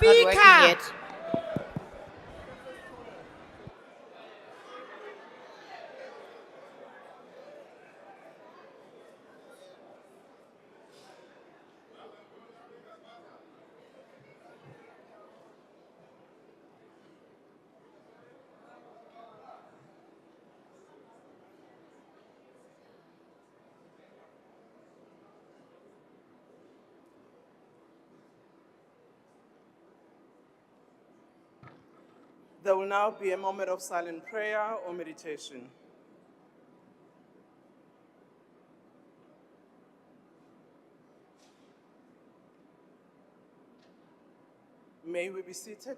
working Speaker. yet. There will now be a moment of silent prayer or meditation. May we be seated?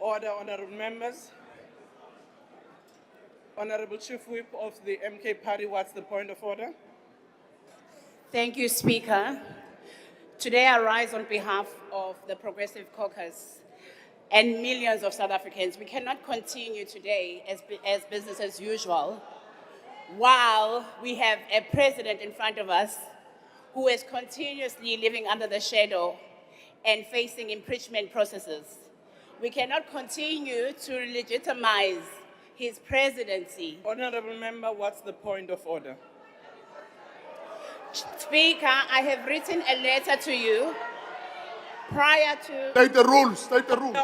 Order, honorable members. Honorable Chief Whip of the MK Party, what's the point of order? Thank you, Speaker. Today I rise on behalf of the Progressive Caucus and millions of South Africans. We cannot continue today as business as usual while we have a president in front of us who is continuously living under the shadow and facing impeachment processes. We cannot continue to legitimize his presidency. Honorable member, what's the point of order? Speaker, I have written a letter to you prior to... State the rules, state the rules.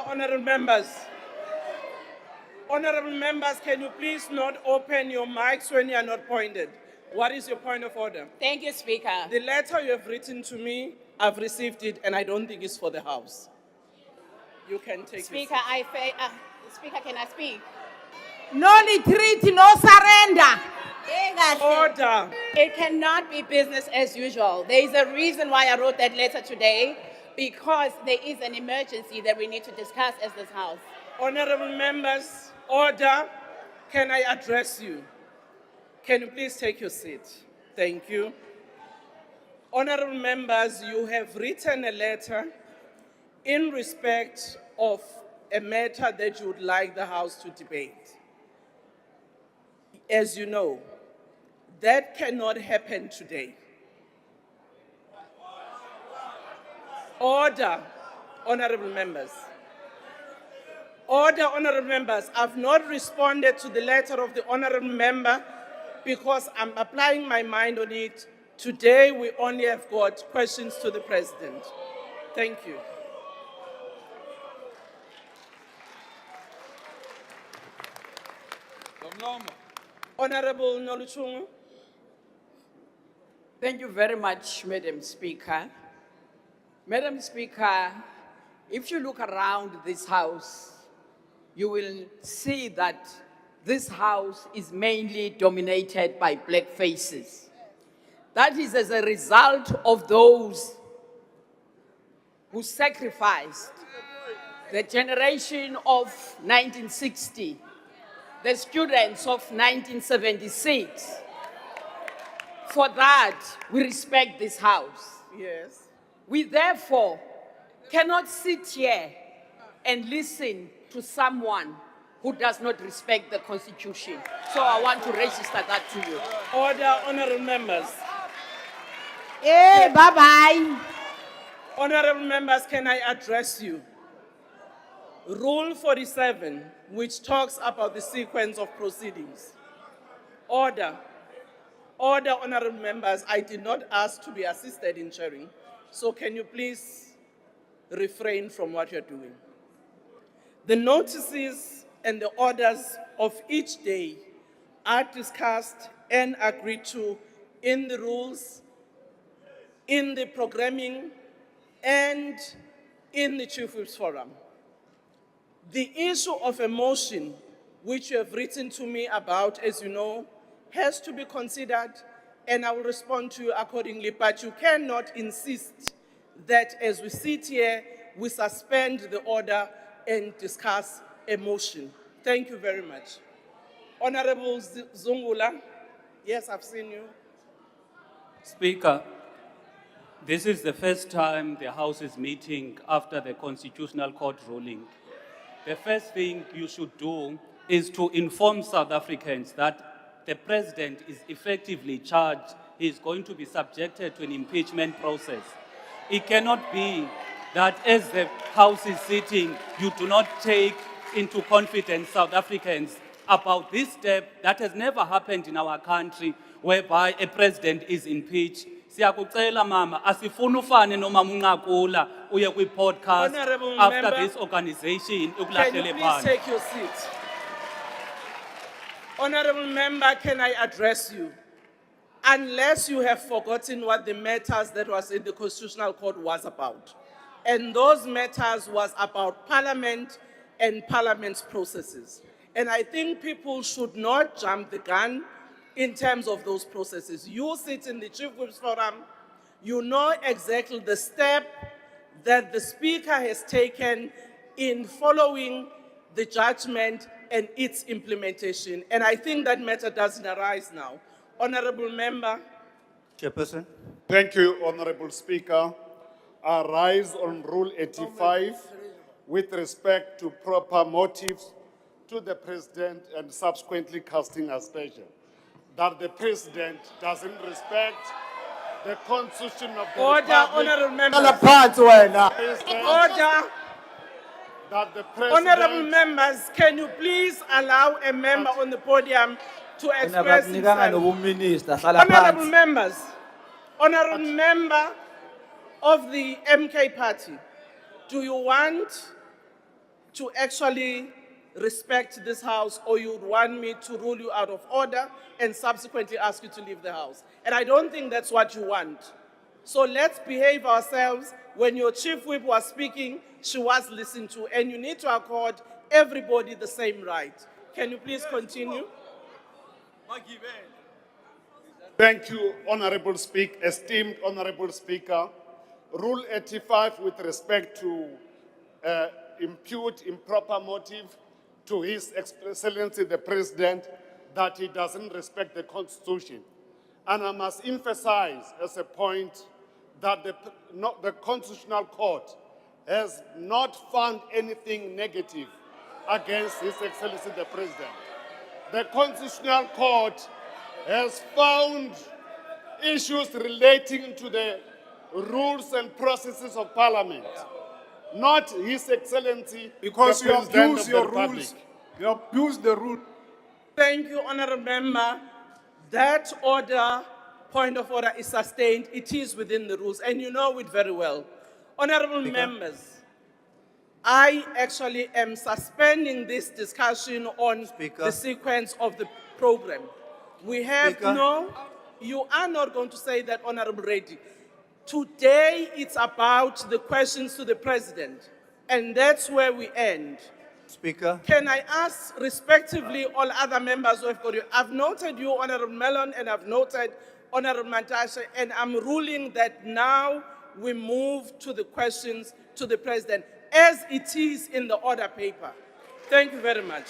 Honorable members, can you please not open your mics when you are not pointed? What is your point of order? Thank you, Speaker. The letter you have written to me, I've received it, and I don't think it's for the House. You can take Speaker, it. Speaker, can I speak? No retreat, no surrender. Order. It cannot be business as usual. There is a reason why I wrote that letter today, because there is an emergency that we need to discuss as this House. Honorable members, order. Can I address you? Can you please take your seat? Thank you. Honorable members, you have written a letter in respect of a matter that you would like the House to debate. As you know, that cannot happen today. Order, honorable members. Order, honorable members. I've not responded to the letter of the honorable member because I'm applying my mind on it. Today, we only have got questions to the president. Thank you. Honorable Noluchungu. Thank you very much, Madam Speaker. Madam Speaker, if you look around this House, you will see that this House is mainly dominated by black faces. That is as a result of those who sacrificed the generation of 1960, the students of 1976. For that, we respect this House. Yes. We therefore cannot sit here and listen to someone who does not respect the Constitution. So I want to register that to you. Order, honorable members. Hey, bye-bye. Honorable members, can I address you? Rule 47, which talks about the sequence of proceedings. Order. Order, honorable members. I did not ask to be assisted in chairing. So can you please refrain from what you're doing? The notices and the orders of each day are discussed and agreed to in the rules, in the programming, and in the Chief Whip's Forum. The issue of a motion, which you have written to me about, as you know, has to be considered, and I will respond to you accordingly, but you cannot insist that as we sit here, we suspend the order and discuss a motion. Thank you very much. Honorable Zungula, yes, I've seen you. Speaker, this is the first time the House is meeting after the Constitutional Court ruling. The first thing you should do is to inform South Africans that the president is effectively charged, he is going to be subjected to an impeachment process. It cannot be that as the House is sitting, you do not take into confidence South Africans about this step that has never happened in our country, whereby a president is impeached. Siyakucela mama, asifuna ufane noma uNqakula uye kwi-podcast Honourable after member, this organization Can you ukulahlele please phansi. take your seat? Honourable member, can I address you? Unless you have forgotten what the matters that was in the Constitutional Court was about. And those matters was about Parliament and Parliament's processes. And I think people should not jump the gun in terms of those processes. You sit in the Chief Whips Forum, you know exactly the step that the Speaker has taken in following the judgment and its implementation. And I think that matter doesn't arise now. Honourable Member. Chairperson. Thank you, Honourable Speaker. I rise on Rule 85 with respect to proper motives to the President and subsequently casting aspersion that the President doesn't respect the Constitution of the Order, Republic. Honourable Members. President, Order. that the President... Honourable members, can you please allow a member on the podium to express himself? Honourable members, honourable member of the MK party, do you want to actually respect this house, or you would want me to rule you out of order and subsequently ask you to leave the house? And I don't think that's what you want. So let's behave ourselves. When your chief whip was speaking, she was listened to, and you need to accord everybody the same right. Can you please continue? Thank you, Honourable Speaker, esteemed Honourable Speaker. Rule 85 with respect to impute improper motive to His Excellency the President that he doesn't respect the Constitution. And I must emphasize as a point that the Constitutional Court has not found anything negative against His Excellency the President. The Constitutional Court has found issues relating to the rules and processes of Parliament, not His Excellency Because the you President abuse of the your Republic. rules. You abuse the rule. Thank you, Honourable Member. That order, point of order, is sustained. It is within the rules, and you know it very well. Honourable members, I actually am suspending this discussion on Speaker. the sequence of the program. We have Speaker. you are not going to say that, Honourable Reddy. Today, it's about the questions to the President, and that's where we end. Speaker. Can I ask respectively all other members who have got you? I've noted you, Honourable Mellon, and I've noted Honourable Mantashe, and I'm ruling that now we move to the questions to the President, as it is in the order paper. Thank you very much.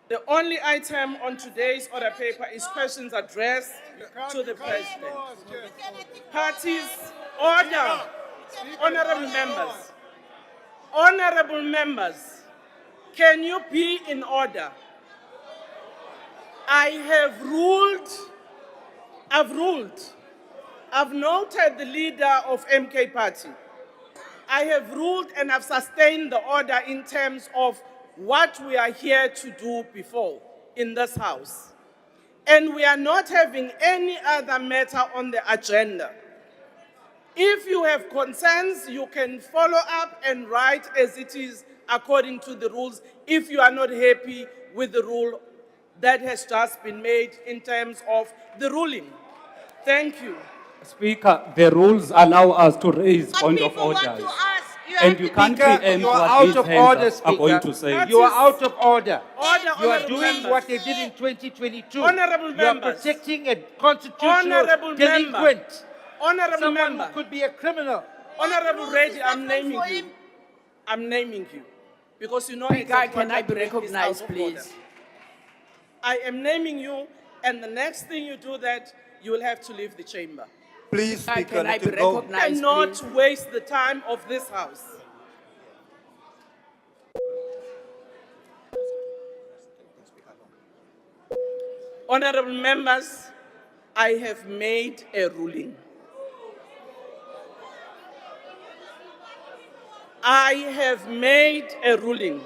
The only item on today's order paper is questions addressed to the President. Parties, order. Honourable members. Honourable members, can you be in order? I've noted the leader of MK party. I have ruled and I've sustained the order in terms of what we are here to do before in this house. And we are not having any other matter on the agenda. If you have concerns, you can follow up and write as it is according to the rules if you are not happy with the rule that has just been made in terms of the ruling. Thank you. Speaker, the rules allow us to raise But point of people want orders. to ask. And you can't Speaker, preempt you are what out these of hands order, are going Speaker. to say. You are out of order. Order, You are honourable doing members. what they did in 2022. Honourable You are members. protecting a constitutional Honourable member. delinquent. Honourable Someone member. who could be a criminal. Honourable Reddy, I'm Rules is naming not for you. him. I'm naming you. Because you know Speaker, exactly can what I be happened is out recognized, of order. please? I am naming you, and the next thing you do that, you will have to leave the chamber. Please, Speaker, Can I let be him go. recognized, Cannot please? waste the time of this house. Honorable members, I have made a ruling. I have made a ruling.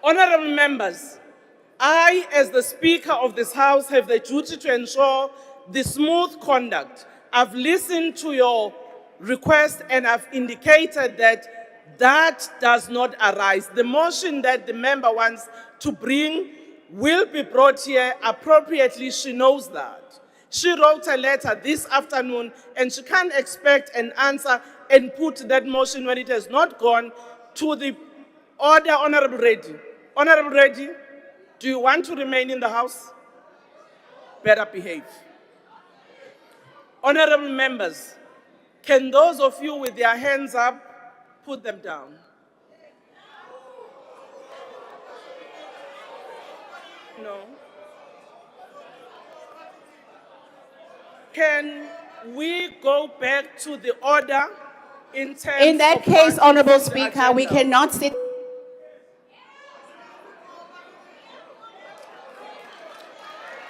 Honorable members, I, as the Speaker of this House, have the duty to ensure the smooth conduct. I've listened to your request and I've indicated that that does not arise. The motion that the member wants to bring will be brought here appropriately. She knows that. She wrote a letter this afternoon and she can't expect an answer and put that motion when it has not gone to the order. Honorable Reddy. Honorable Reddy, do you want to remain in the House? Better behave. Honorable members, can those of you with their hands up put them down? No. Can we go back to the order in terms In that of case, what Honorable is on the Speaker, we agenda? cannot sit.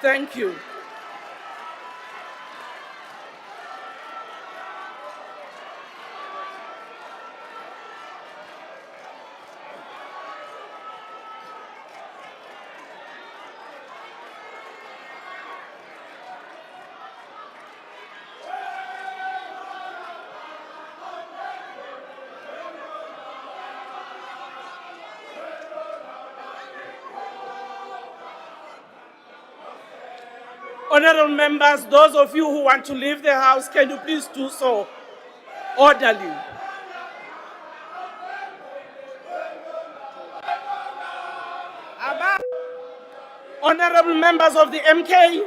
Thank you. Honorable members, those of you who want to leave the House, can you please do so orderly? Honorable members of the MK,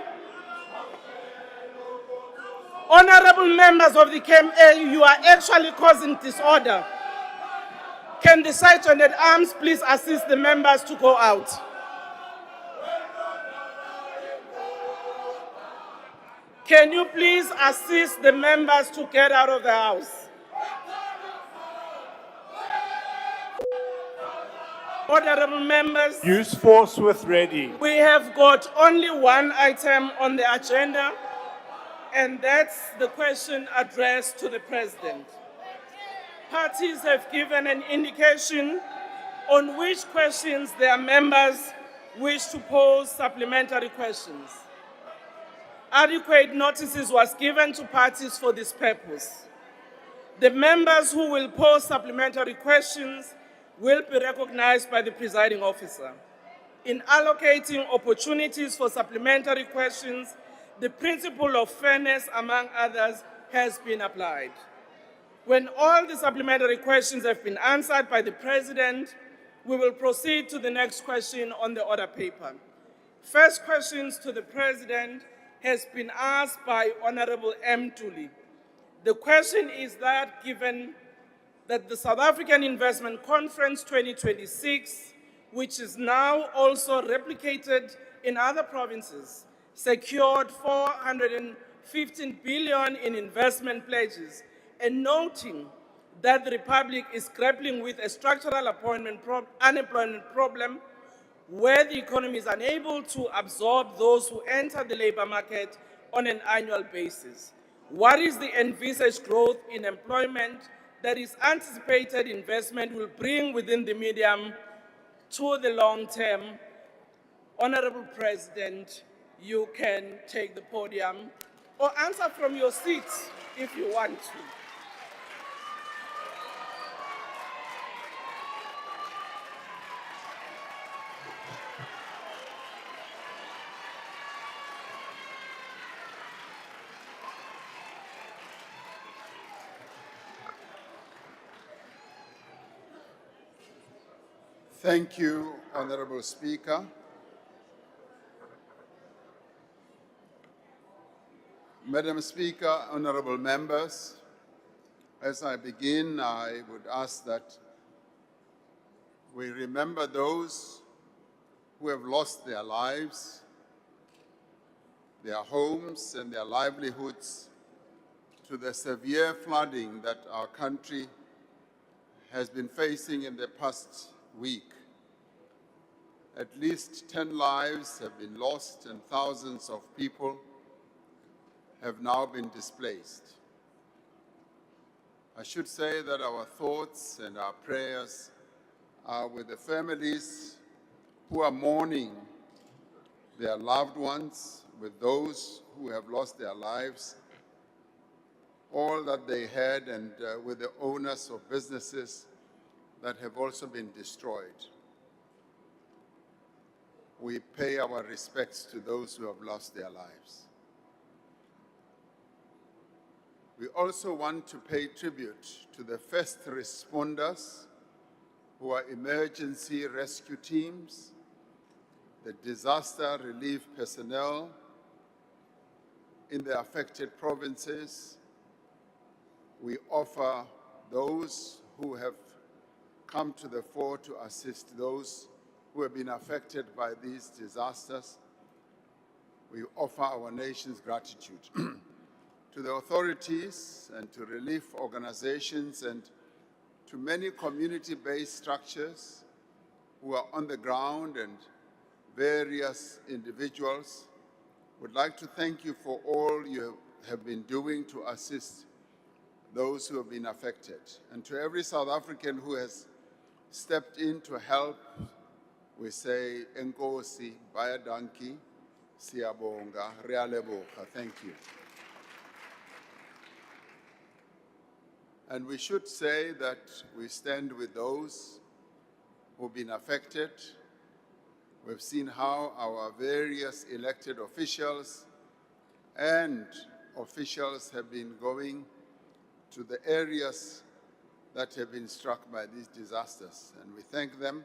honorable members of the KMA, you are actually causing disorder. Can the Sergeant at Arms please assist the members to go out? Can you please assist the members to get out of the House? Honorable members, Use force with ready. we have got only one item on the agenda, and that's the question addressed to the President. Parties have given an indication on which questions their members wish to pose supplementary questions. Adequate notices was given to parties for this purpose. The members who will pose supplementary questions will be recognized by the presiding officer. In allocating opportunities for supplementary questions, the principle of fairness, among others, has been applied. When all the supplementary questions have been answered by the President, we will proceed to the next question on the order paper. First questions to the President has been asked by Honorable M. Tuli. The question is that given that the South African Investment Conference 2026, which is now also replicated in other provinces, secured 415 billion in investment pledges, and noting that the Republic is grappling with a structural unemployment problem where the economy is unable to absorb those who enter the labor market on an annual basis. What is the envisaged growth in employment that is anticipated investment will bring within the medium to the long term? Honorable President, you can take the podium or answer from your seat if you want to. Thank you, Honorable Speaker. Madam Speaker, honorable members, as I begin, I would ask that we remember those who have lost their lives, their homes, and their livelihoods to the severe flooding that our country has been facing in the past week. At least 10 lives have been lost and thousands of people have now been displaced. I should say that our thoughts and our prayers are with the families who are mourning their loved ones, with those who have lost their lives, all that they had, and with the owners of businesses that have also been destroyed. We pay our respects to those who have lost their lives. We also want to pay tribute to the first responders who are emergency rescue teams, the disaster relief personnel in the affected provinces. We offer those who have come to the fore to assist those who have been affected by these disasters. We offer our nation's gratitude to the authorities and to relief organizations and to many community-based structures who are on the ground and various individuals. Would like to thank you for all you have been doing to assist those who have been affected. And to every South African who has stepped in to help, we say, Enkosi, Bayadanki, Siyabonga, Realeboka. Thank you. And we should say that we stand with those who've been affected. We've seen how our various elected officials and officials have been going to the areas that have been struck by these disasters. And we thank them,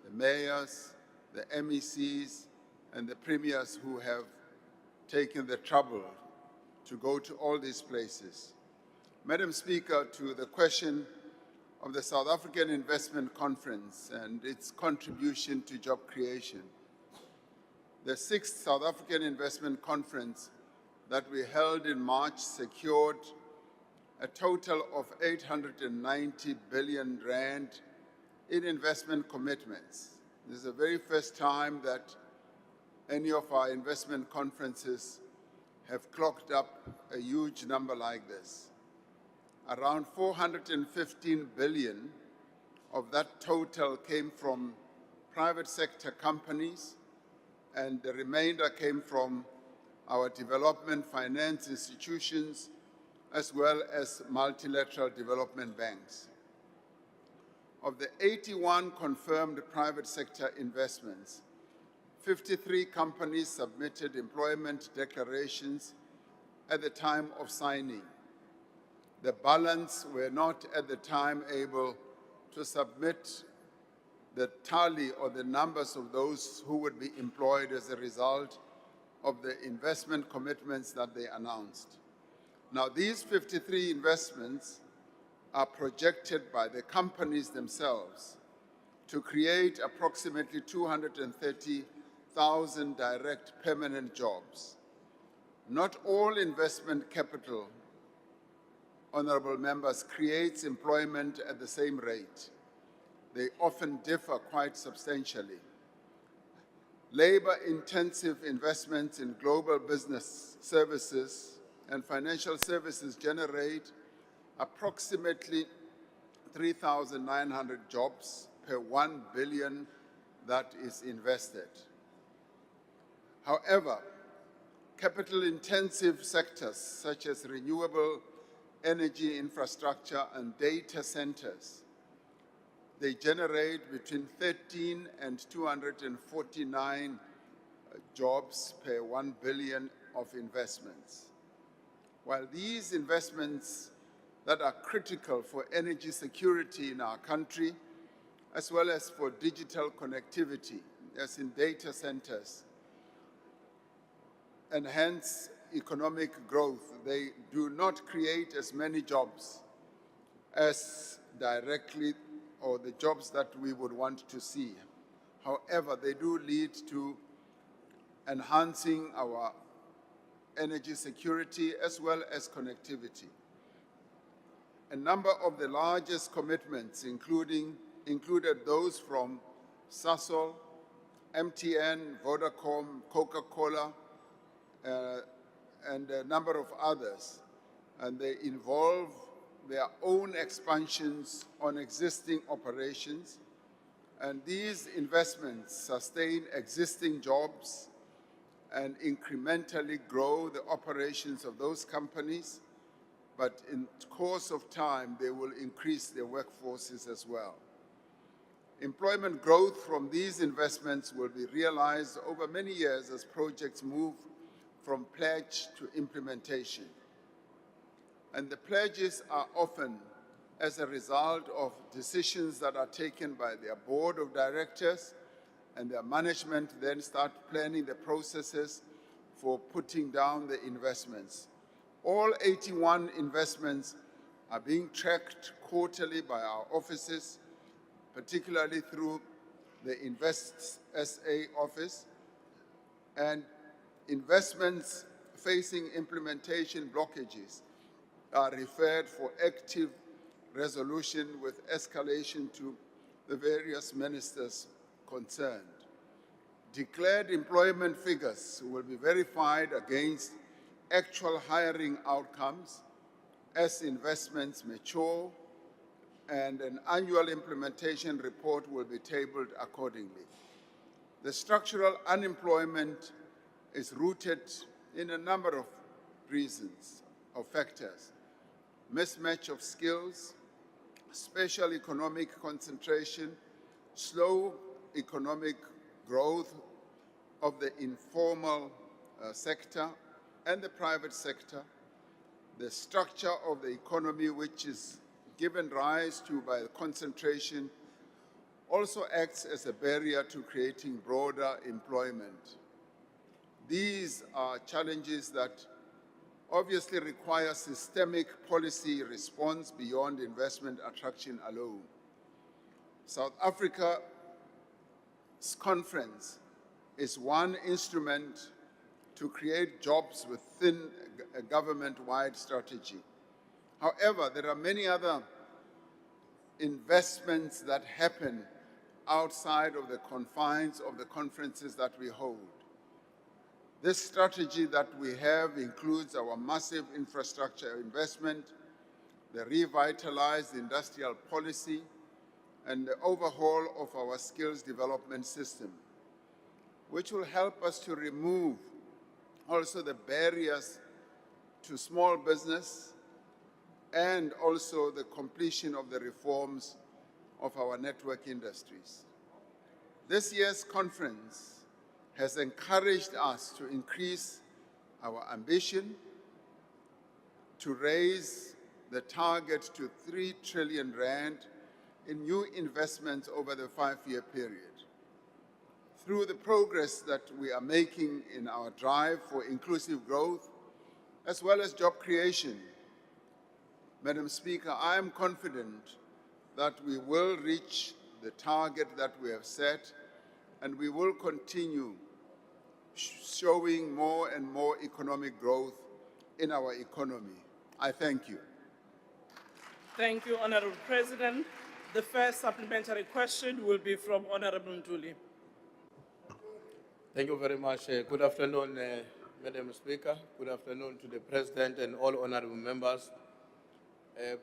the mayors, the MECs, and the premiers who have taken the trouble to go to all these places. Madam Speaker, to the question of the South African Investment Conference and its contribution to job creation. The 6th South African Investment Conference that we held in March secured a total of 890 billion rand in investment commitments. This is the very first time that any of our investment conferences have clocked up a huge number like this. Around 415 billion of that total came from private sector companies, and the remainder came from our development finance institutions, as well as multilateral development banks. Of the 81 confirmed private sector investments, 53 companies submitted employment declarations at the time of signing. The balance were not at the time able to submit the tally or the numbers of those who would be employed as a result of the investment commitments that they announced. Now, these 53 investments are projected by the companies themselves to create approximately 230,000 direct permanent jobs. Not all investment capital, honorable members, creates employment at the same rate. They often differ quite substantially. Labor-intensive investments in global business services and financial services generate approximately 3,900 jobs per 1 billion that is invested. However, capital-intensive sectors such as renewable energy infrastructure and data centers, they generate between 13 and 249 jobs per 1 billion of investments. While these investments that are critical for energy security in our country, as well as for digital connectivity, as in data centers, and hence economic growth, they do not create as many jobs as directly, or the jobs that we would want to see. However, they do lead to enhancing our energy security as well as connectivity. A number of the largest commitments included those from Sasol, MTN, Vodacom, Coca-Cola, and a number of others. And they involve their own expansions on existing operations. And these investments sustain existing jobs and incrementally grow the operations of those companies. But in the course of time, they will increase their workforces as well. Employment growth from these investments will be realized over many years as projects move from pledge to implementation. And the pledges are often as a result of decisions that are taken by their board of directors, and their management then start planning the processes for putting down the investments. All 81 investments are being tracked quarterly by our offices, particularly through the Invest SA office, and investments facing implementation blockages are referred for active resolution with escalation to the various ministers concerned. Declared employment figures will be verified against actual hiring outcomes as investments mature, and an annual implementation report will be tabled accordingly. The structural unemployment is rooted in a number of reasons or factors: mismatch of skills, special economic concentration, slow economic growth of the informal sector and the private sector, the structure of the economy which is given rise to by the concentration also acts as a barrier to creating broader employment. These are challenges that obviously require systemic policy response beyond investment attraction alone. South Africa's conference is one instrument to create jobs within a government-wide strategy. However, there are many other investments that happen outside of the confines of the conferences that we hold. This strategy that we have includes our massive infrastructure investment, the revitalized industrial policy, and the overhaul of our skills development system, which will help us to remove also the barriers to small business and also the completion of the reforms of our network industries. This year's conference has encouraged us to increase our ambition, to raise the target to 3 trillion rand in new investments over the 5-year period. Through the progress that we are making in our drive for inclusive growth, as well as job creation, Madam Speaker, I am confident that we will reach the target that we have set, and we will continue showing more and more economic growth in our economy. I thank you. Thank you, Honorable President. The first supplementary question will be from Honorable Ntuli. Thank you very much. Good afternoon, Madam Speaker. Good afternoon to the President and all honorable members.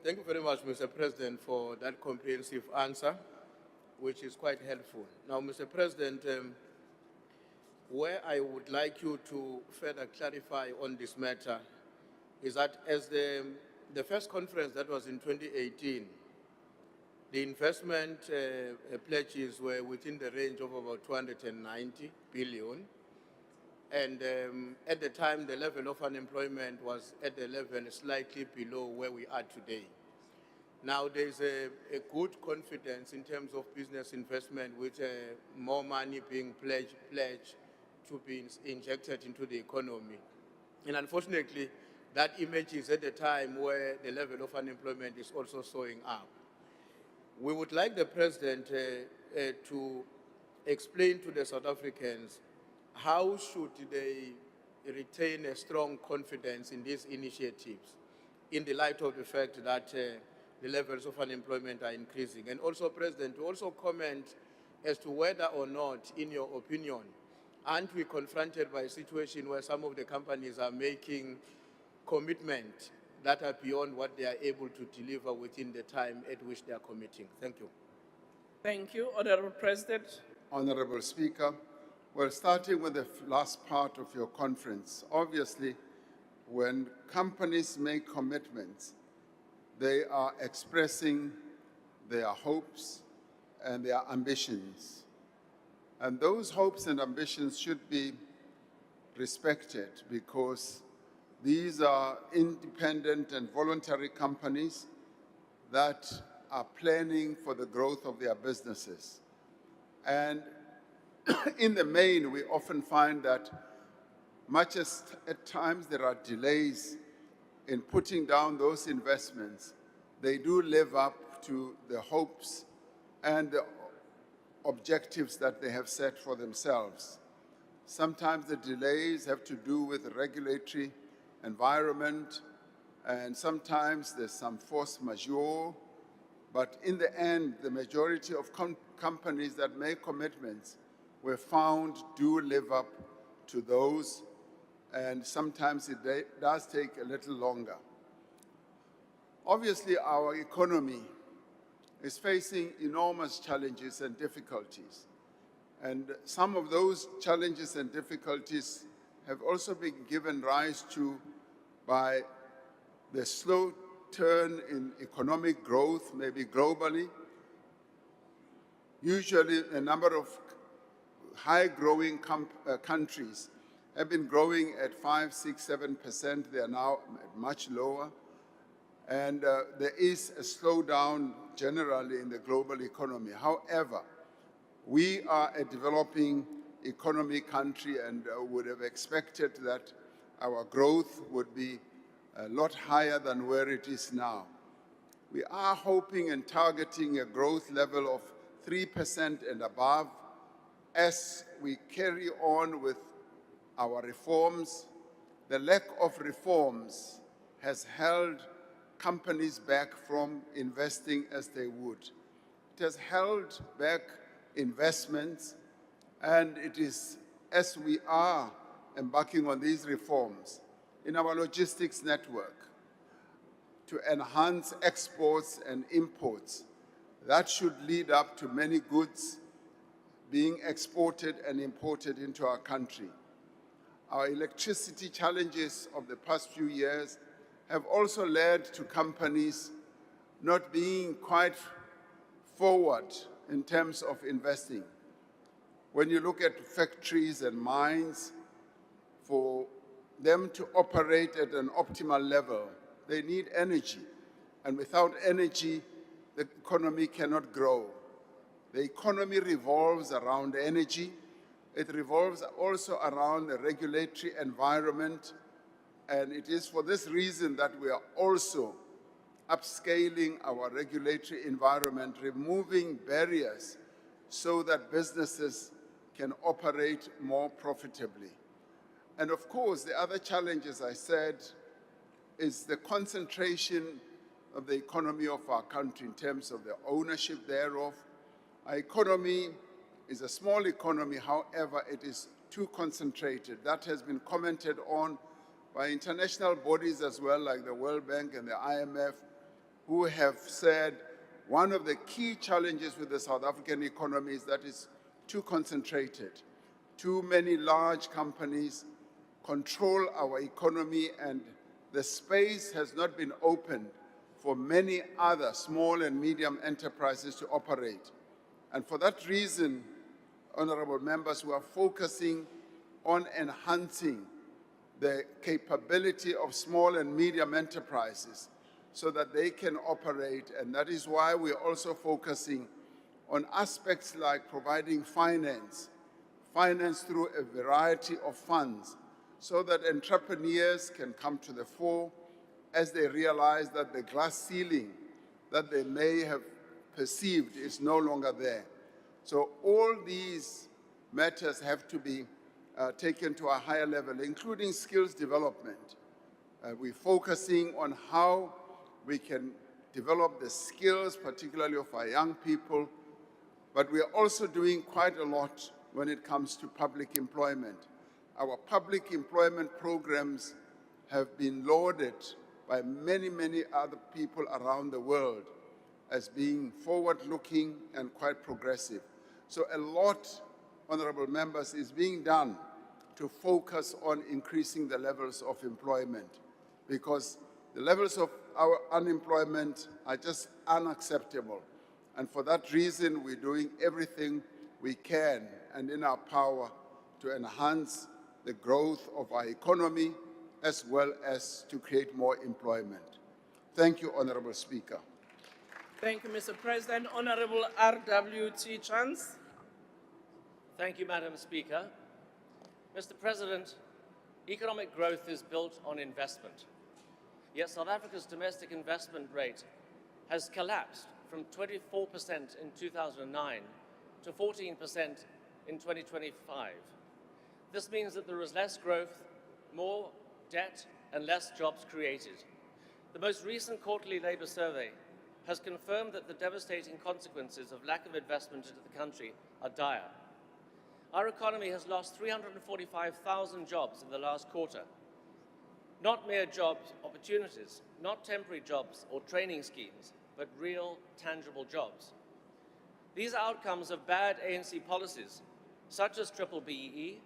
Thank you very much, Mr. President, for that comprehensive answer, which is quite helpful. Now, Mr. President, where I would like you to further clarify on this matter is that as the first conference that was in 2018, the investment pledges were within the range of about 290 billion. And at the time, the level of unemployment was at the level slightly below where we are today. Now, there's a good confidence in terms of business investment with more money being pledged to be injected into the economy. And unfortunately, that image is at a time where the level of unemployment is also soaring up. We would like the President to explain to the South Africans how should they retain a strong confidence in these initiatives in the light of the fact that the levels of unemployment are increasing. And also, President, to also comment as to whether or not, in your opinion, aren't we confronted by a situation where some of the companies are making commitments that are beyond what they are able to deliver within the time at which they are committing? Thank you. Thank you, Honorable President. Honorable Speaker, well, starting with the last part of your conference, obviously, when companies make commitments, they are expressing their hopes and their ambitions. And those hopes and ambitions should be respected because these are independent and voluntary companies that are planning for the growth of their businesses. And in the main, we often find that much as at times there are delays in putting down those investments, they do live up to the hopes and the objectives that they have set for themselves. Sometimes the delays have to do with the regulatory environment, and sometimes there's some force majeure. But in the end, the majority of companies that make commitments were found do live up to those, and sometimes it does take a little longer. Obviously, our economy is facing enormous challenges and difficulties. And some of those challenges and difficulties have also been given rise to by the slow turn in economic growth, maybe globally. Usually, a number of high-growing countries have been growing at 5, 6, 7%. They are now much lower. And there is a slowdown generally in the global economy. However, we are a developing economy country and would have expected that our growth would be a lot higher than where it is now. We are hoping and targeting a growth level of 3% and above as we carry on with our reforms. The lack of reforms has held companies back from investing as they would. It has held back investments, and it is as we are embarking on these reforms in our logistics network to enhance exports and imports. That should lead up to many goods being exported and imported into our country. Our electricity challenges of the past few years have also led to companies not being quite forward in terms of investing. When you look at factories and mines, for them to operate at an optimal level, they need energy. And without energy, the economy cannot grow. The economy revolves around energy. It revolves also around the regulatory environment. And it is for this reason that we are also upscaling our regulatory environment, removing barriers so that businesses can operate more profitably. And of course, the other challenge, as I said, is the concentration of the economy of our country in terms of the ownership thereof. Our economy is a small economy, however, it is too concentrated. That has been commented on by international bodies as well, like the World Bank and the IMF, who have said one of the key challenges with the South African economy is that it's too concentrated. Too many large companies control our economy, and the space has not been opened for many other small and medium enterprises to operate. And for that reason, honorable members, we are focusing on enhancing the capability of small and medium enterprises so that they can operate. And that is why we're also focusing on aspects like providing finance through a variety of funds, so that entrepreneurs can come to the fore as they realize that the glass ceiling that they may have perceived is no longer there. So all these matters have to be taken to a higher level, including skills development. We're focusing on how we can develop the skills, particularly of our young people, but we are also doing quite a lot when it comes to public employment. Our public employment programs have been lauded by many, many other people around the world as being forward-looking and quite progressive. So a lot, honorable members, is being done to focus on increasing the levels of employment, because the levels of our unemployment are just unacceptable. And for that reason, we're doing everything we can and in our power to enhance the growth of our economy as well as to create more employment. Thank you, Honorable Speaker. Thank you, Mr. President. Honorable R.W.T. Chance. Thank you, Madam Speaker. Mr. President, economic growth is built on investment. Yet South Africa's domestic investment rate has collapsed from 24% in 2009 to 14% in 2025. This means that there is less growth, more debt, and less jobs created. The most recent quarterly labour survey has confirmed that the devastating consequences of lack of investment into the country are dire. Our economy has lost 345,000 jobs in the last quarter. Not mere job opportunities, not temporary jobs or training schemes, but real, tangible jobs. These are outcomes of bad ANC policies, such as triple BEE,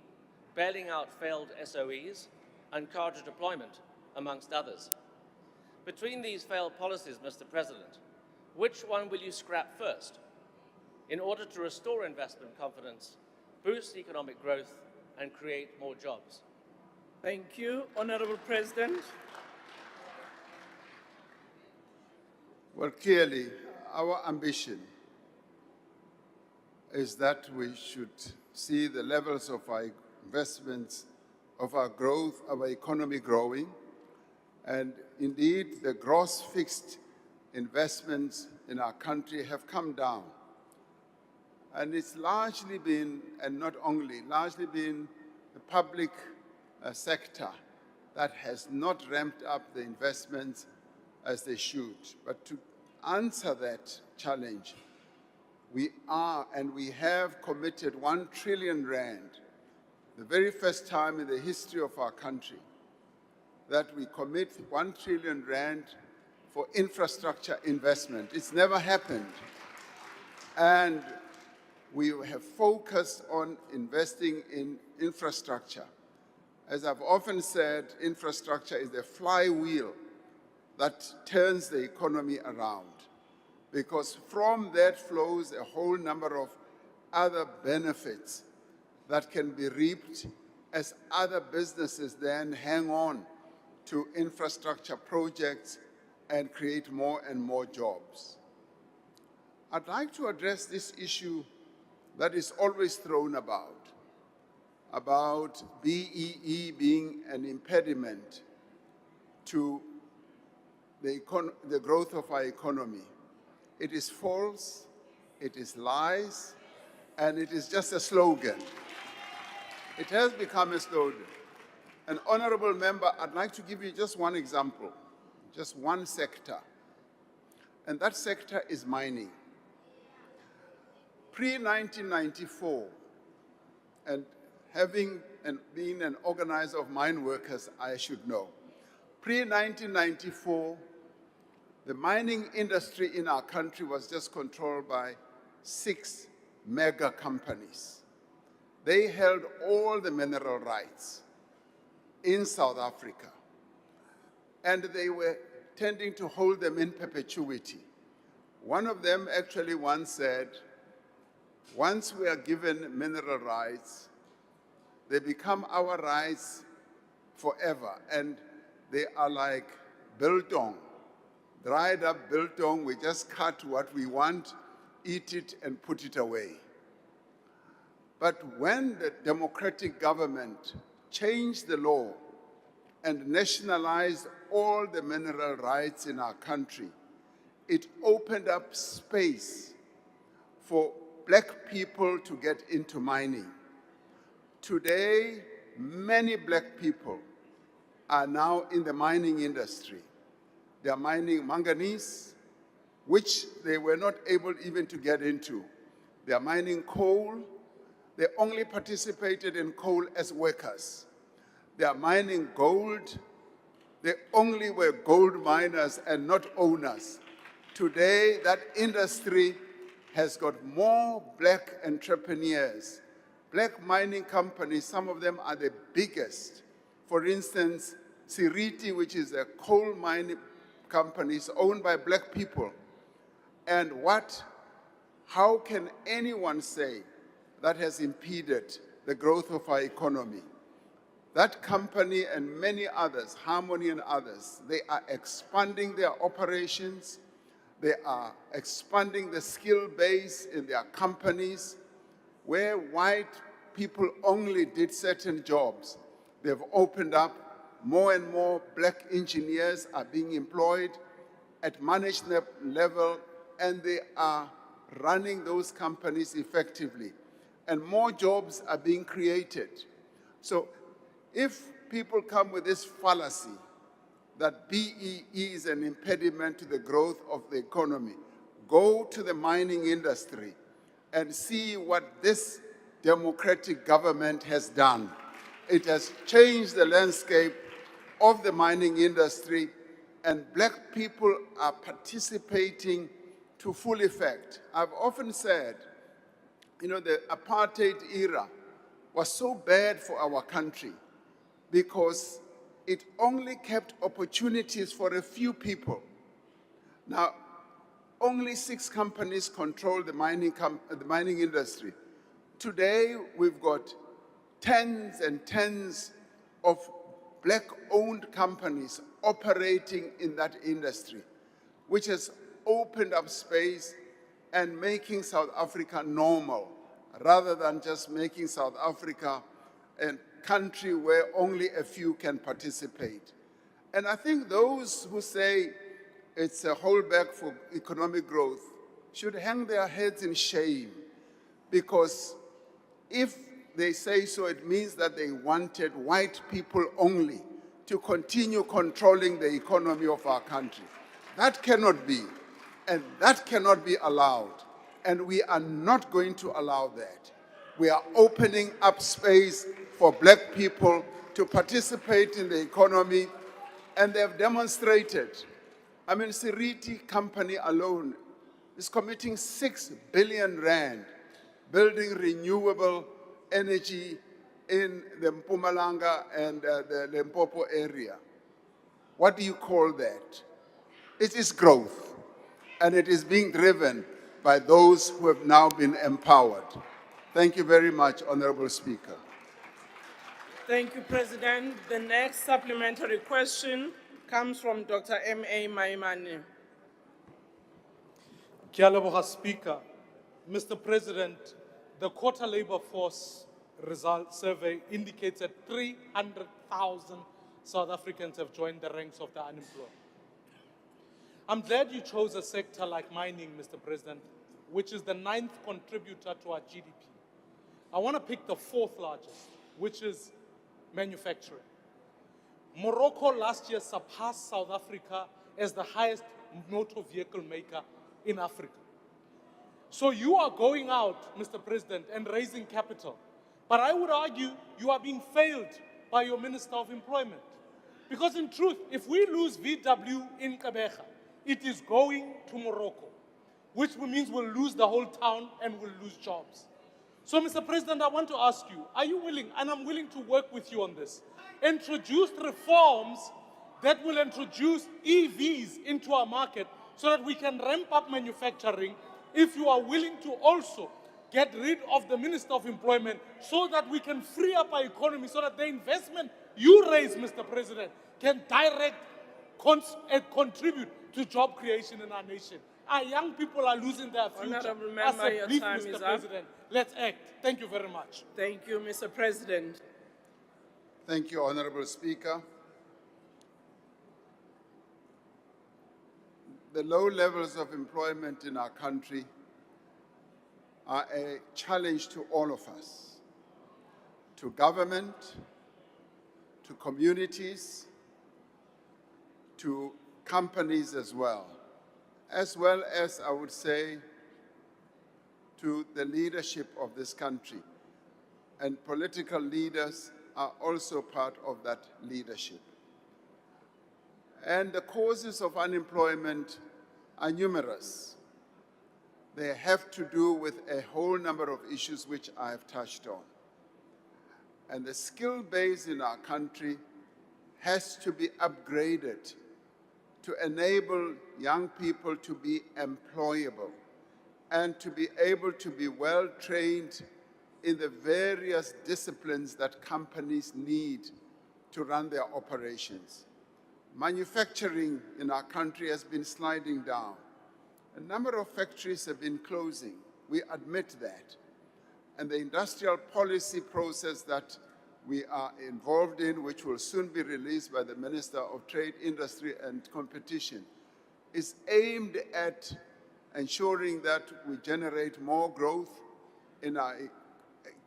bailing out failed SOEs, and cadre deployment, amongst others. Between these failed policies, Mr. President, which one will you scrap first in order to restore investment confidence, boost economic growth, and create more jobs? Thank you. Honorable President. Well, clearly, our ambition is that we should see the levels of our investments, of our growth, our economy growing. And indeed, the gross fixed investments in our country have come down. And it's largely been, and not only, largely been the public sector that has not ramped up the investments as they should. But to answer that challenge, we are and we have committed 1 trillion rand, the very first time in the history of our country, that we commit 1 trillion rand for infrastructure investment. It's never happened. And we have focused on investing in infrastructure. As I've often said, infrastructure is the flywheel that turns the economy around, because from that flows a whole number of other benefits that can be reaped as other businesses then hang on to infrastructure projects and create more and more jobs. I'd like to address this issue that is always thrown about BEE being an impediment to the growth of our economy. It is false, it is lies, and it is just a slogan. It has become a slogan. An honorable member, I'd like to give you just one example, just one sector, and that sector is mining. Pre-1994, and having been an organizer of mine workers, I should know. Pre-1994, the mining industry in our country was just controlled by 6 mega companies. They held all the mineral rights in South Africa, and they were tending to hold them in perpetuity. One of them actually once said, once we are given mineral rights, they become our rights forever, and they are like biltong, dried up biltong. We just cut what we want, eat it, and put it away. But when the democratic government changed the law and nationalized all the mineral rights in our country, it opened up space for black people to get into mining. Today, many black people are now in the mining industry. They are mining manganese, which they were not able even to get into. They are mining coal. They only participated in coal as workers. They are mining gold. They only were gold miners and not owners. Today, that industry has got more black entrepreneurs. Black mining companies, some of them are the biggest. For instance, Siriti, which is a coal mining company, is owned by black people. And how can anyone say that has impeded the growth of our economy? That company and many others, Harmony and others, they are expanding their operations. They are expanding the skill base in their companies. Where white people only did certain jobs, they've opened up. More and more black engineers are being employed at management level, and they are running those companies effectively. And more jobs are being created. So if people come with this fallacy that BEE is an impediment to the growth of the economy, go to the mining industry and see what this democratic government has done. It has changed the landscape of the mining industry, and black people are participating to full effect. I've often said, the apartheid era was so bad for our country because it only kept opportunities for a few people. Now, only 6 companies control the mining industry. Today, we've got tens and tens of black-owned companies operating in that industry, which has opened up space and making South Africa normal, rather than just making South Africa a country where only a few can participate. And I think those who say it's a holdback for economic growth should hang their heads in shame, because if they say so, it means that they wanted white people only to continue controlling the economy of our country. That cannot be, and that cannot be allowed. And we are not going to allow that. We are opening up space for black people to participate in the economy, and they have demonstrated. I mean, Siriti company alone is committing 6 billion rand building renewable energy in the Mpumalanga and the Limpopo area. What do you call that? It is growth, and it is being driven by those who have now been empowered. Thank you very much, Honorable Speaker. Thank you, President. The next supplementary question comes from Dr. M.A. Maimane. Kia leboga, Speaker. Mr. President, the Quota Labor Force result survey indicates that 300,000 South Africans have joined the ranks of the unemployed. I'm glad you chose a sector like mining, Mr. President, which is the 9th contributor to our GDP. I want to pick the 4th largest, which is manufacturing. Morocco last year surpassed South Africa as the highest motor vehicle maker in Africa. So you are going out, Mr. President, and raising capital. But I would argue you are being failed by your Minister of Employment. Because in truth, if we lose VW in Kabeja, it is going to Morocco, which means we'll lose the whole town and we'll lose jobs. So, Mr. President, I want to ask you, are you willing, and I'm willing to work with you on this, introduce reforms that will introduce EVs into our market so that we can ramp up manufacturing, if you are willing to also get rid of the Minister of Employment so that we can free up our economy, so that the investment you raise, Mr. President, can contribute to job creation in our nation. Our young people are losing their future. Honorable Member, your time Mr. is President. Let's act. Thank you very much. Thank you, Mr. President. Thank you, Honorable Speaker. The low levels of employment in our country are a challenge to all of us, to government, to communities, to companies as well as, I would say, to the leadership of this country. And political leaders are also part of that leadership. And the causes of unemployment are numerous. They have to do with a whole number of issues which I have touched on. And the skill base in our country has to be upgraded to enable young people to be employable and to be able to be well trained in the various disciplines that companies need to run their operations. Manufacturing in our country has been sliding down. A number of factories have been closing. We admit that. And the industrial policy process that we are involved in, which will soon be released by the Minister of Trade, Industry and Competition, is aimed at ensuring that we generate more growth in our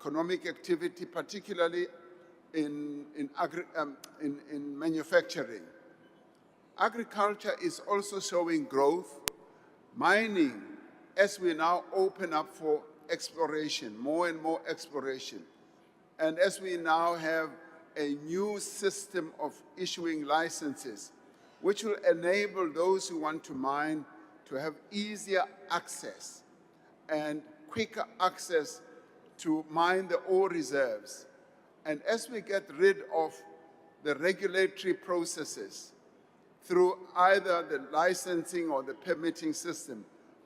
economic activity, particularly in manufacturing. Agriculture is also showing growth. Mining, as we now open up for exploration, more and more exploration, and as we now have a new system of issuing licenses, which will enable those who want to mine to have easier access and quicker access to mine the ore reserves. And as we get rid of the regulatory processes through either the licensing or the permitting system,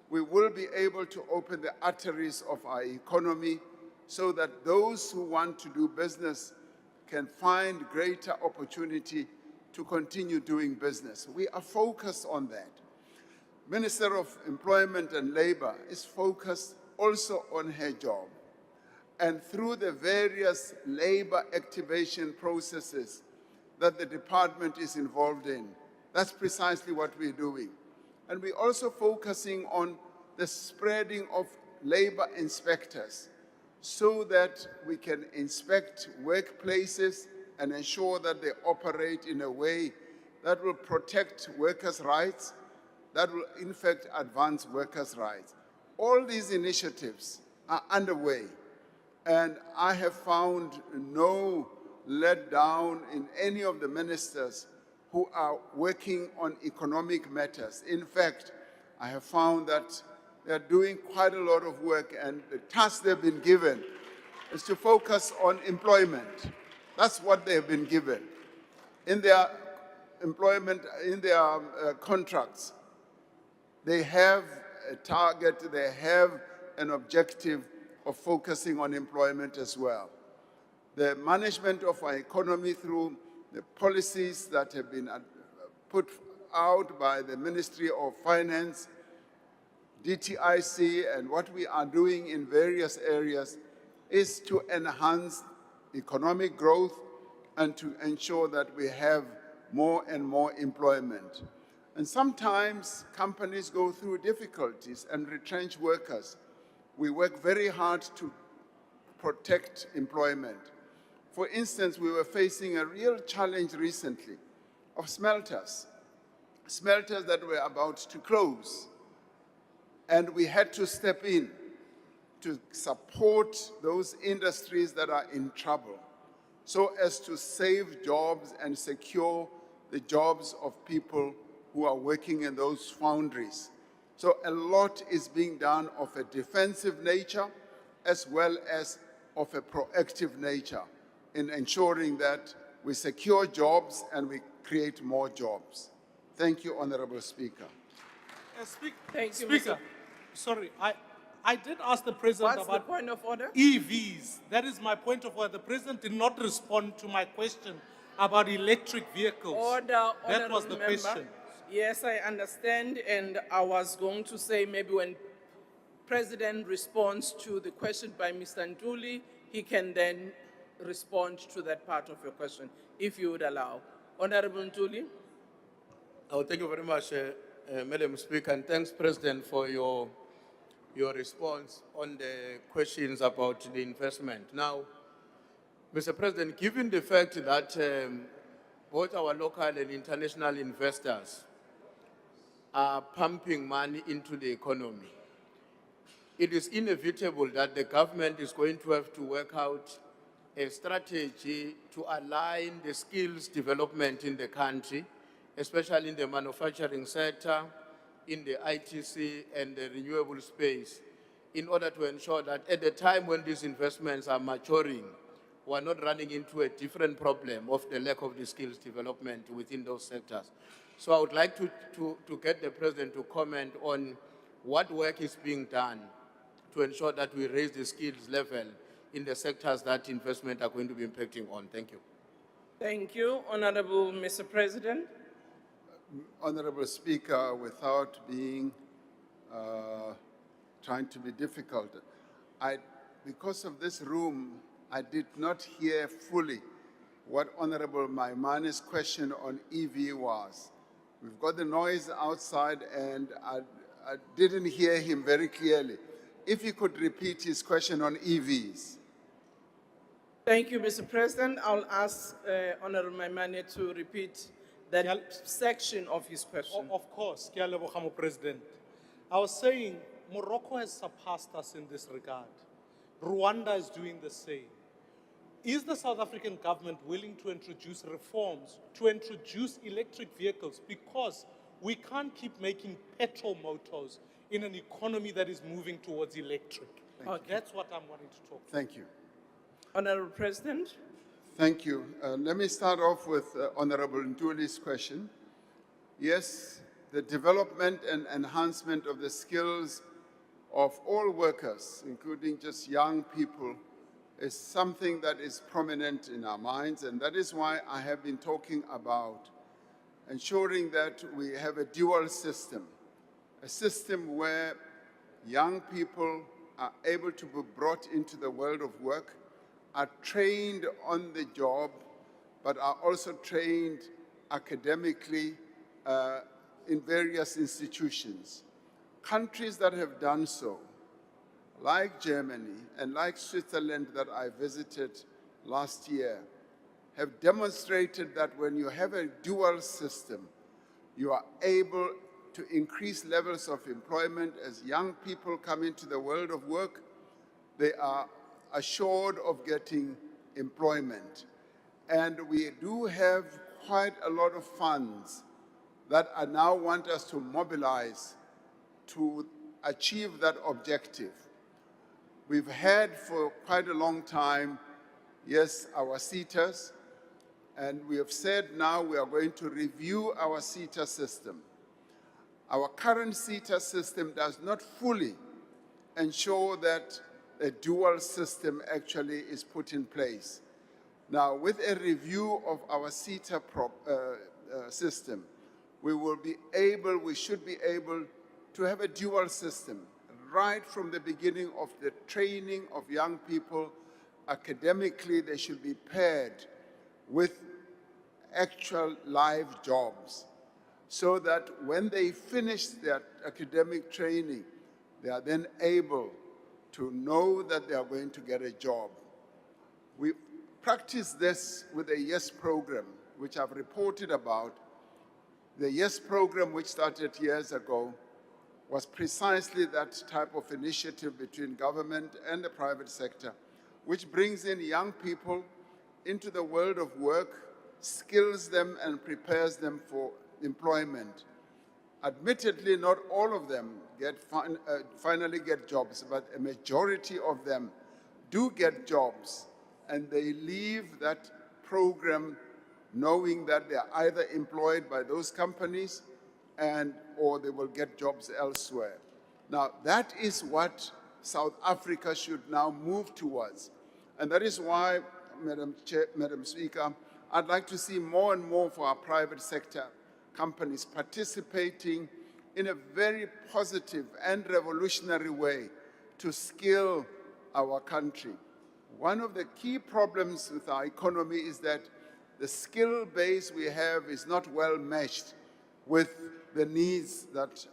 we will be able to open the arteries of our economy so that those who want to do business can find greater opportunity to continue doing business. We are focused on that. Minister of Employment and Labor is focused also on her job. And through the various labor activation processes that the department is involved in, that's precisely what we're doing. And we're also focusing on the spreading of labor inspectors so that we can inspect workplaces and ensure that they operate in a way that will protect workers' rights, that will in fact advance workers' rights. All these initiatives are underway, and I have found no letdown in any of the ministers who are working on economic matters. In fact, I have found that they're doing quite a lot of work, and the task they've been given is to focus on employment. That's what they've been given. In their employment, in their contracts, they have a target, they have an objective of focusing on employment as well. The management of our economy through the policies that have been put out by the Ministry of Finance, DTIC, and what we are doing in various areas is to enhance economic growth and to ensure that we have more and more employment. And sometimes companies go through difficulties and retrench workers. We work very hard to protect employment. For instance, we were facing a real challenge recently of smelters that were about to close. And we had to step in to support those industries that are in trouble so as to save jobs and secure the jobs of people who are working in those foundries. So a lot is being done of a defensive nature as well as of a proactive nature in ensuring that we secure jobs and we create more jobs. Thank you, Honorable Speaker. Thank you, Speaker. Sorry, I did ask the President What's about the point of order? EVs. That is my point of order. The President did not respond to my question about electric vehicles. Order, That was honorable the member. question. Yes, I understand, and I was going to say maybe when President responds to the question by Mr. Ntuli, he can then respond to that part of your question, if you would allow. Honorable Ntuli. Oh, thank you very much, Madam Speaker, and thanks, President, for your response on the questions about the investment. Now, Mr. President, given the fact that both our local and international investors are pumping money into the economy, it is inevitable that the government is going to have to work out a strategy to align the skills development in the country, especially in the manufacturing sector, in the ITC and the renewable space, in order to ensure that at the time when these investments are maturing, we're not running into a different problem of the lack of the skills development within those sectors. So I would like to get the President to comment on what work is being done to ensure that we raise the skills level in the sectors that investment are going to be impacting on. Thank you. Thank you, Honorable Mr. President. Honorable Speaker, without being trying to be difficult, because of this room, I did not hear fully what Honorable Maimani's question on EV was. We've got the noise outside and I didn't hear him very clearly. If he could repeat his question on EVs. Thank you, Mr. President. I'll ask Honorable Maimane to repeat that section of his question. Of course, Ke a leboga mo President. I was saying Morocco has surpassed us in this regard. Rwanda is doing the same. Is the South African government willing to introduce reforms to introduce electric vehicles, because we can't keep making petrol motors in an economy that is moving towards electric? That's what I'm wanting to talk about. Thank you. Honorable President. Thank you. Let me start off with Honorable Ntuli's question. Yes, the development and enhancement of the skills of all workers, including just young people, is something that is prominent in our minds, and that is why I have been talking about ensuring that we have a dual system, a system where young people are able to be brought into the world of work, are trained on the job, but are also trained academically in various institutions. Countries that have done so, like Germany and like Switzerland that I visited last year, have demonstrated that when you have a dual system, you are able to increase levels of employment. As young people come into the world of work, they are assured of getting employment. And we do have quite a lot of funds that I now want us to mobilize to achieve that objective. We've had for quite a long time, yes, our SETAs, and we have said now we are going to review our SETA system. Our current SETA system does not fully ensure that a dual system actually is put in place. Now, with a review of our SETA system, we should be able to have a dual system right from the beginning of the training of young people. Academically, they should be paired with actual live jobs, so that when they finish their academic training, they are then able to know that they are going to get a job. We practice this with the YES program, which I've reported about. The YES program, which started years ago, was precisely that type of initiative between government and the private sector, which brings in young people into the world of work, skills them and prepares them for employment. Admittedly, not all of them finally get jobs, but a majority of them do get jobs, and they leave that program knowing that they are either employed by those companies or they will get jobs elsewhere. Now, that is what South Africa should now move towards. And that is why, Madam Speaker, I'd like to see more and more for our private sector companies participating in a very positive and revolutionary way to skill our country. One of the key problems with our economy is that the skill base we have is not well meshed with the needs that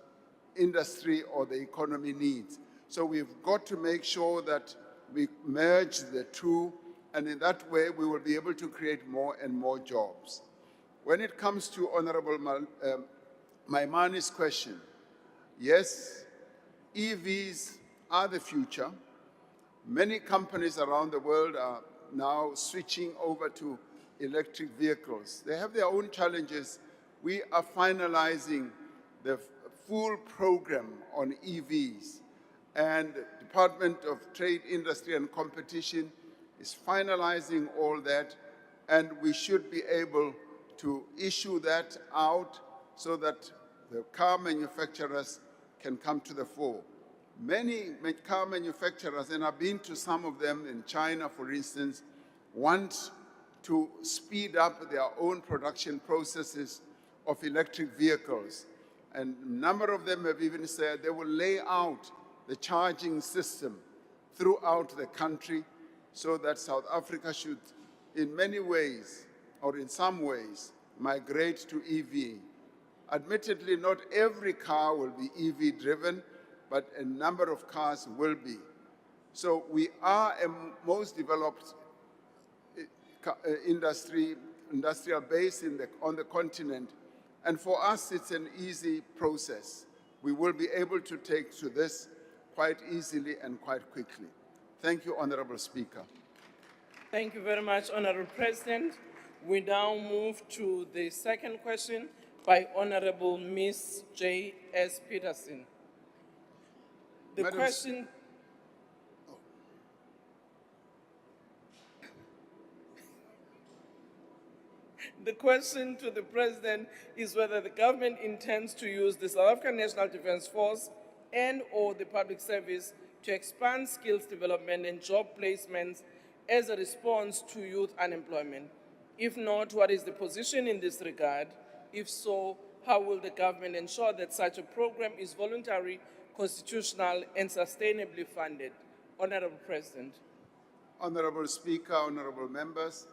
industry or the economy needs. So we've got to make sure that we merge the two, and in that way we will be able to create more and more jobs. When it comes to Honorable Maimani's question, yes, EVs are the future. Many companies around the world are now switching over to electric vehicles. They have their own challenges. We are finalizing the full program on EVs, and the Department of Trade, Industry and Competition is finalizing all that, and we should be able to issue that out so that the car manufacturers can come to the fore. Many car manufacturers, and I've been to some of them in China, for instance, want to speed up their own production processes of electric vehicles. And a number of them have even said they will lay out the charging system throughout the country so that South Africa should, in many ways, or in some ways, migrate to EV. Admittedly, not every car will be EV driven, but a number of cars will be. So we are a most developed industrial base on the continent, and for us it's an easy process. We will be able to take to this quite easily and quite quickly. Thank you, Honorable Speaker. Thank you very much, Honorable President. We now move to the second question by Honorable Ms. J.S. Peterson. The Madam question... The question to the President is whether the government intends to use the South African National Defence Force and/or the public service to expand skills development and job placements as a response to youth unemployment. If not, what is the position in this regard? If so, how will the government ensure that such a program is voluntary, constitutional, and sustainably funded? Honorable President. Honorable Speaker, honorable members,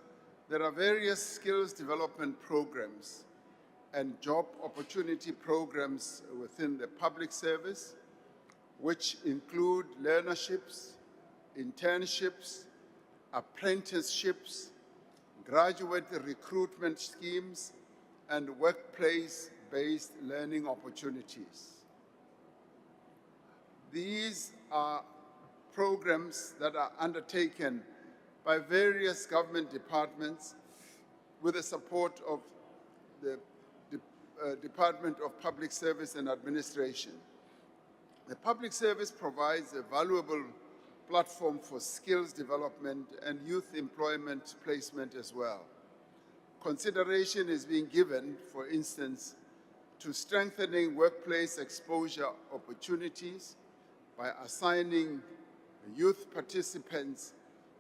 there are various skills development programs and job opportunity programs within the public service, which include learnerships, internships, apprenticeships, graduate recruitment schemes, and workplace-based learning opportunities. These are programs that are undertaken by various government departments with the support of the Department of Public Service and Administration. The public service provides a valuable platform for skills development and youth employment placement as well. Consideration is being given, for instance, to strengthening workplace exposure opportunities by assigning youth participants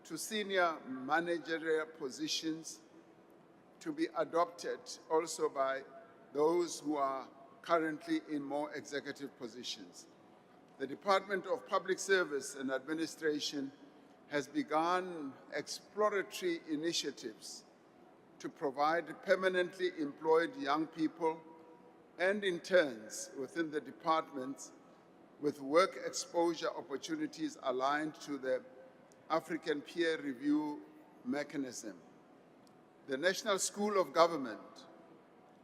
to senior managerial positions to be adopted also by those who are currently in more executive positions. The Department of Public Service and Administration has begun exploratory initiatives to provide permanently employed young people and interns within the departments with work exposure opportunities aligned to the African Peer Review Mechanism. The National School of Government,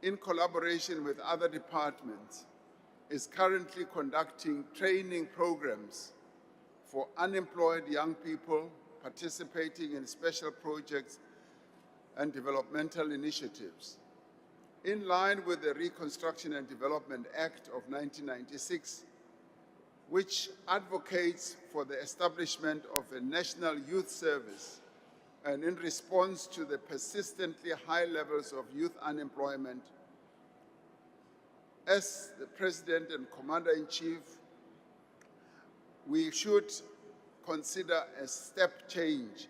in collaboration with other departments, is currently conducting training programs for unemployed young people participating in special projects and developmental initiatives. In line with the Reconstruction and Development Act of 1996, which advocates for the establishment of a national youth service, and in response to the persistently high levels of youth unemployment, as the President and Commander-in-Chief, we should consider a step change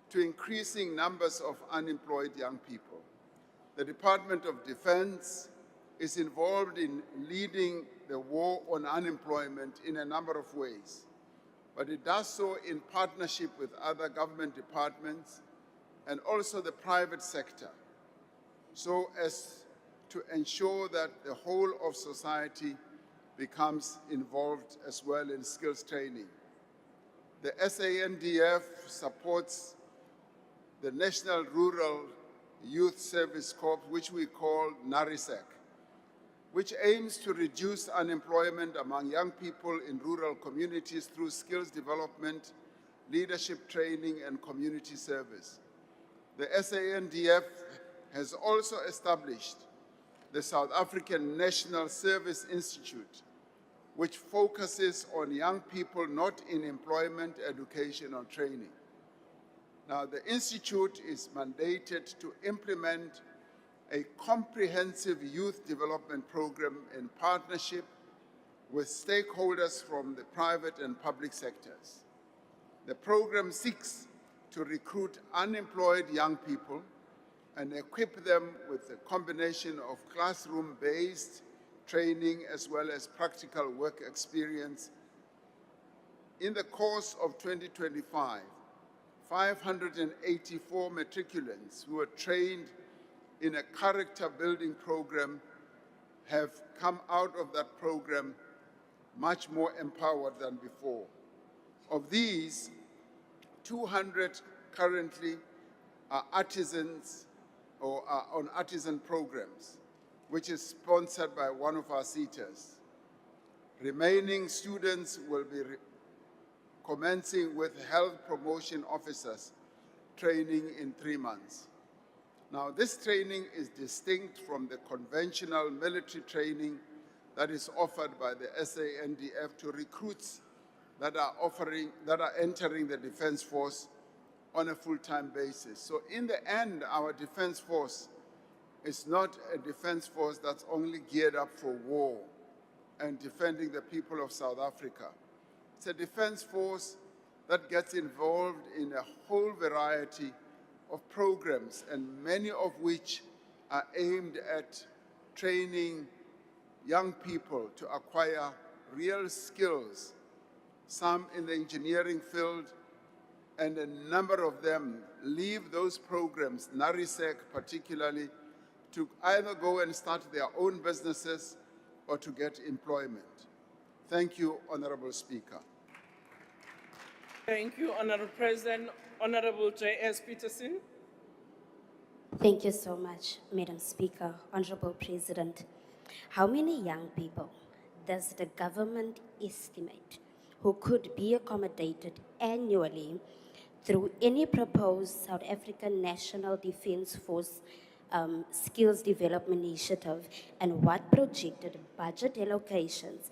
to increasing numbers of unemployed young people. The Department of Defense is involved in leading the war on unemployment in a number of ways, but it does so in partnership with other government departments and also the private sector, so as to ensure that the whole of society becomes involved as well in skills training. The SANDF supports the National Rural Youth Service Corps, which we call NARISEC, which aims to reduce unemployment among young people in rural communities through skills development, leadership training, and community service. The SANDF has also established the South African National Service Institute, which focuses on young people not in employment, education, or training. Now, the Institute is mandated to implement a comprehensive youth development program in partnership with stakeholders from the private and public sectors. The program seeks to recruit unemployed young people and equip them with a combination of classroom-based training as well as practical work experience. In the course of 2025, 584 matriculants who were trained in a character-building program have come out of that program much more empowered than before. Of these, 200 currently are artisans or are on artisan programs, which is sponsored by one of our seaters. Remaining students will be commencing with health promotion officers training in 3 months. Now, this training is distinct from the conventional military training that is offered by the SANDF to recruits that are entering the Defense Force on a full-time basis. So in the end, our Defense Force is not a Defense Force that's only geared up for war and defending the people of South Africa. It's a Defense Force that gets involved in a whole variety of programs, and many of which are aimed at training young people to acquire real skills, some in the engineering field, and a number of them leave those programs, NARISEC particularly, to either go and start their own businesses or to get employment. Thank you, Honorable Speaker. Thank you, Honorable President. Honorable J.S. Peterson. Thank you so much, Madam Speaker. Honorable President, how many young people does the government estimate who could be accommodated annually through any proposed South African National Defence Force skills development initiative, and what projected budget allocations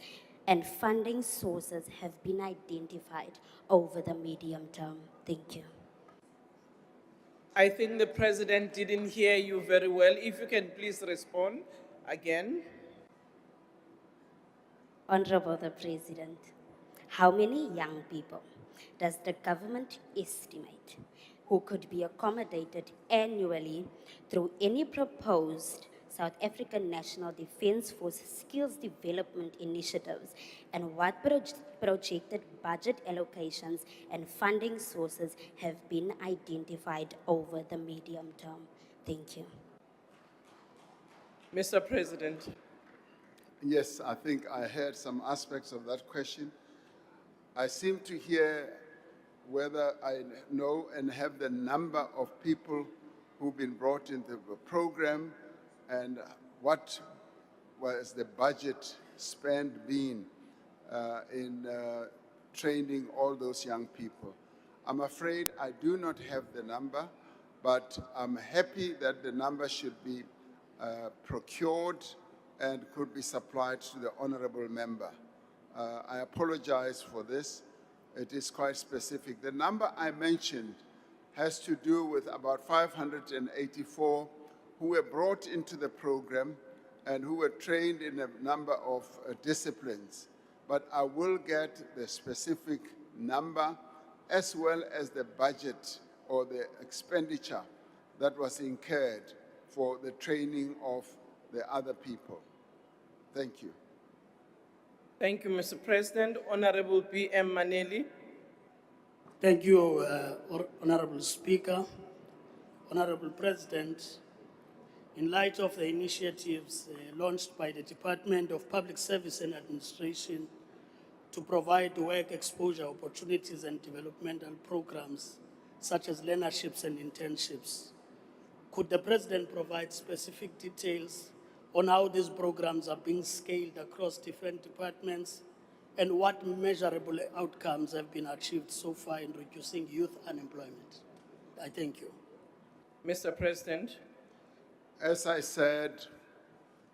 and funding sources have been identified over the medium term? Thank you. I think the President didn't hear you very well. If you can please respond again. Honorable the President, how many young people does the government estimate who could be accommodated annually through any proposed South African National Defence Force skills development initiatives, and what projected budget allocations and funding sources have been identified over the medium term? Thank you. Mr. President. Yes, I think I heard some aspects of that question. I seem to hear whether I know and have the number of people who've been brought into the program and what was the budget spent been in training all those young people. I'm afraid I do not have the number, but I'm happy that the number should be procured and could be supplied to the honorable member. I apologize for this. It is quite specific. The number I mentioned has to do with about 584 who were brought into the program and who were trained in a number of disciplines. But I will get the specific number as well as the budget or the expenditure that was incurred for the training of the other people. Thank you. Thank you, Mr. President. Honorable B.M. Maneli. Thank you, Honorable Speaker. Honorable President, in light of the initiatives launched by the Department of Public Service and Administration to provide work exposure opportunities and developmental programs such as learnerships and internships, could the President provide specific details on how these programs are being scaled across different departments and what measurable outcomes have been achieved so far in reducing youth unemployment. I thank you. Mr. President, As I said,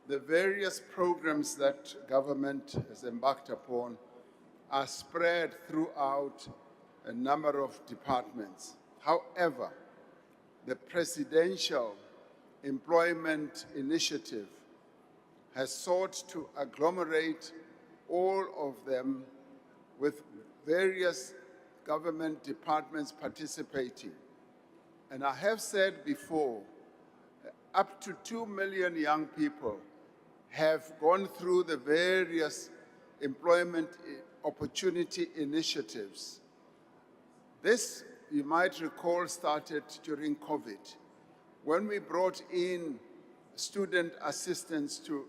the various programs that government has embarked upon are spread throughout a number of departments. However, the Presidential Employment Initiative has sought to agglomerate all of them with various government departments participating. And I have said before, up to 2 million young people have gone through the various employment opportunity initiatives. This, you might recall, started during COVID, when we brought in student assistance to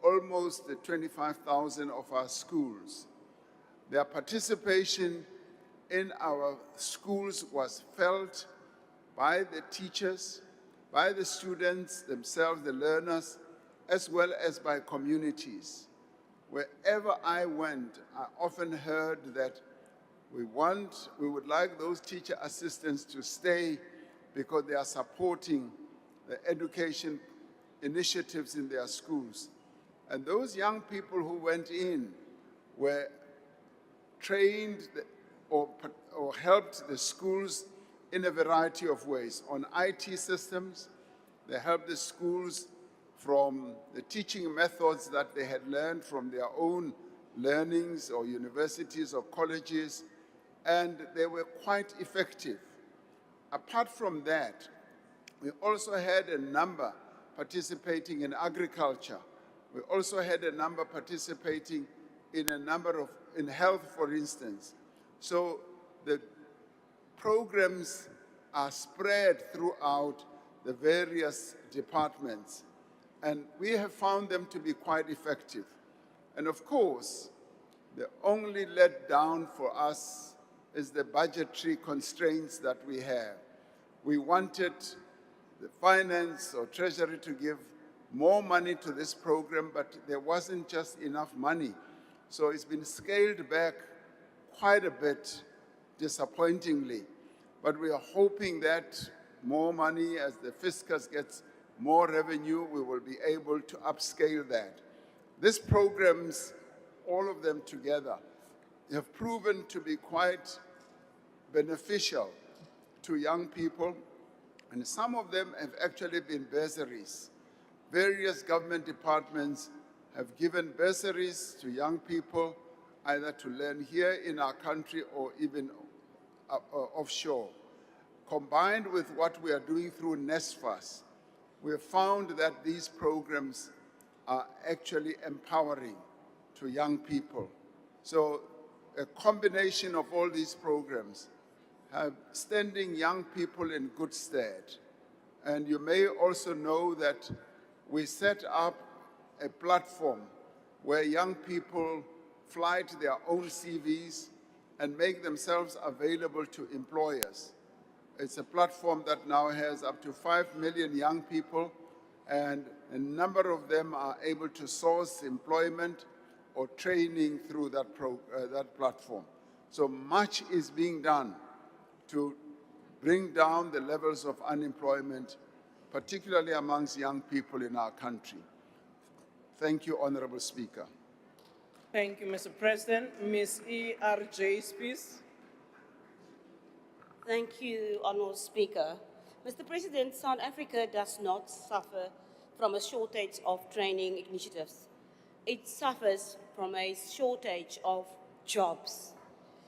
almost 25,000 of our schools. Their participation in our schools was felt by the teachers, by the students themselves, the learners, as well as by communities. Wherever I went, I often heard that we would like those teacher assistants to stay because they are supporting the education initiatives in their schools. And those young people who went in were trained or helped the schools in a variety of ways. On IT systems, they helped the schools from the teaching methods that they had learned from their own learnings or universities or colleges, and they were quite effective. Apart from that, we also had a number participating in agriculture. We also had a number participating in health, for instance. So the programs are spread throughout the various departments, and we have found them to be quite effective. And of course, the only letdown for us is the budgetary constraints that we have. We wanted the finance or treasury to give more money to this program, but there wasn't just enough money. So it's been scaled back quite a bit, disappointingly. But we are hoping that more money, as the fiscus gets more revenue, we will be able to upscale that. These programs, all of them together, have proven to be quite beneficial to young people, and some of them have actually been bursaries. Various government departments have given bursaries to young people, either to learn here in our country or even offshore. Combined with what we are doing through NSFAS, we have found that these programs are actually empowering to young people. So a combination of all these programs have standing young people in good stead. And you may also know that we set up a platform where young people flight their own CVs and make themselves available to employers. It's a platform that now has up to 5 million young people, and a number of them are able to source employment or training through that platform. So much is being done to bring down the levels of unemployment, particularly amongst young people in our country. Thank you, Honorable Speaker. Thank you, Mr. President. Ms. E.R.J. please. Thank you, Honourable Speaker. Mr. President, South Africa does not suffer from a shortage of training initiatives. It suffers from a shortage of jobs,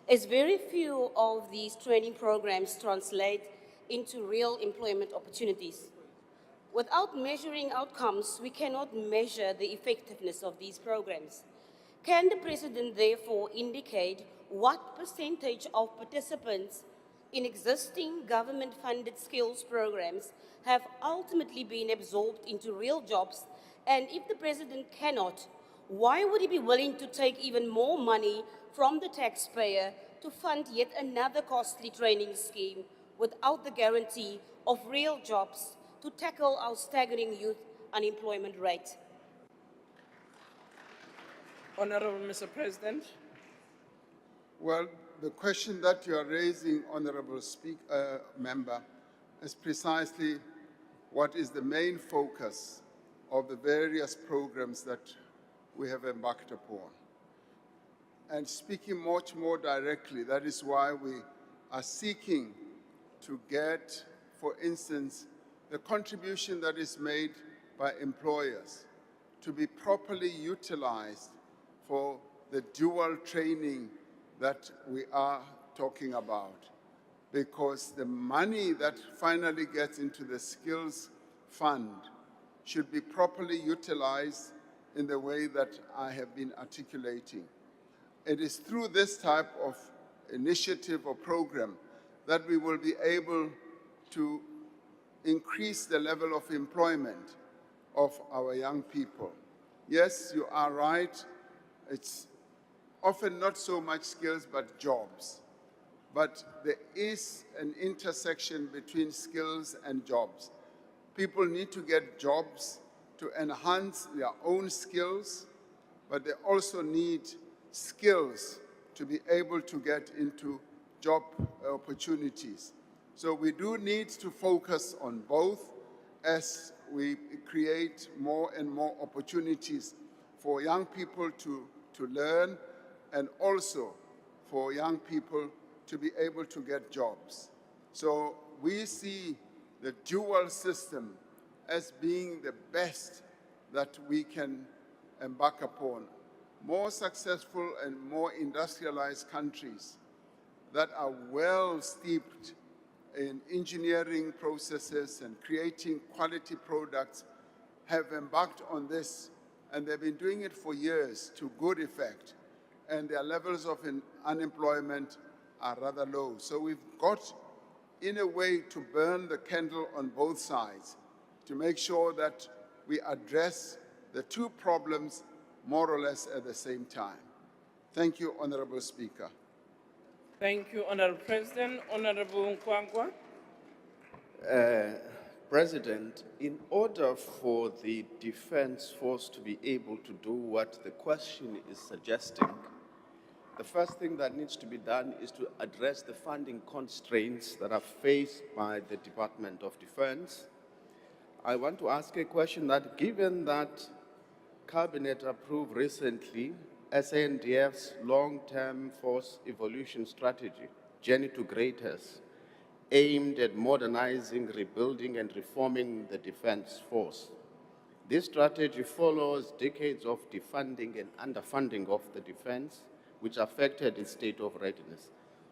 as very few of these training programs translate into real employment opportunities. Without measuring outcomes, we cannot measure the effectiveness of these programs. Can the President therefore indicate what percentage of participants in existing government-funded skills programs have ultimately been absorbed into real jobs? And if the President cannot, why would he be willing to take even more money from the taxpayer to fund yet another costly training scheme without the guarantee of real jobs to tackle our staggering youth unemployment rate? Honorable Mr. President. Well, the question that you are raising, Honorable Member, is precisely what is the main focus of the various programs that we have embarked upon. And speaking much more directly, that is why we are seeking to get, for instance, the contribution that is made by employers to be properly utilized for the dual training that we are talking about. Because the money that finally gets into the skills fund should be properly utilized in the way that I have been articulating. It is through this type of initiative or program that we will be able to increase the level of employment of our young people. Yes, you are right. It's often not so much skills, but jobs. But there is an intersection between skills and jobs. People need to get jobs to enhance their own skills, but they also need skills to be able to get into job opportunities. So we do need to focus on both as we create more and more opportunities for young people to learn, and also for young people to be able to get jobs. So we see the dual system as being the best that we can embark upon. More successful and more industrialized countries that are well steeped in engineering processes and creating quality products have embarked on this, and they've been doing it for years to good effect, and their levels of unemployment are rather low. So we've got, in a way, to burn the candle on both sides to make sure that we address the two problems more or less at the same time. Thank you, Honorable Speaker. Thank you, Honorable President. Honorable Nkwangwa. President, in order for the Defense Force to be able to do what the question is suggesting, the first thing that needs to be done is to address the funding constraints that are faced by the Department of Defense. I want to ask a question that, given that Cabinet approved recently SANDF's long-term force evolution strategy, Journey to Greatness, aimed at modernizing, rebuilding, and reforming the Defense Force. This strategy follows decades of defunding and underfunding of the defense, which affected its state of readiness.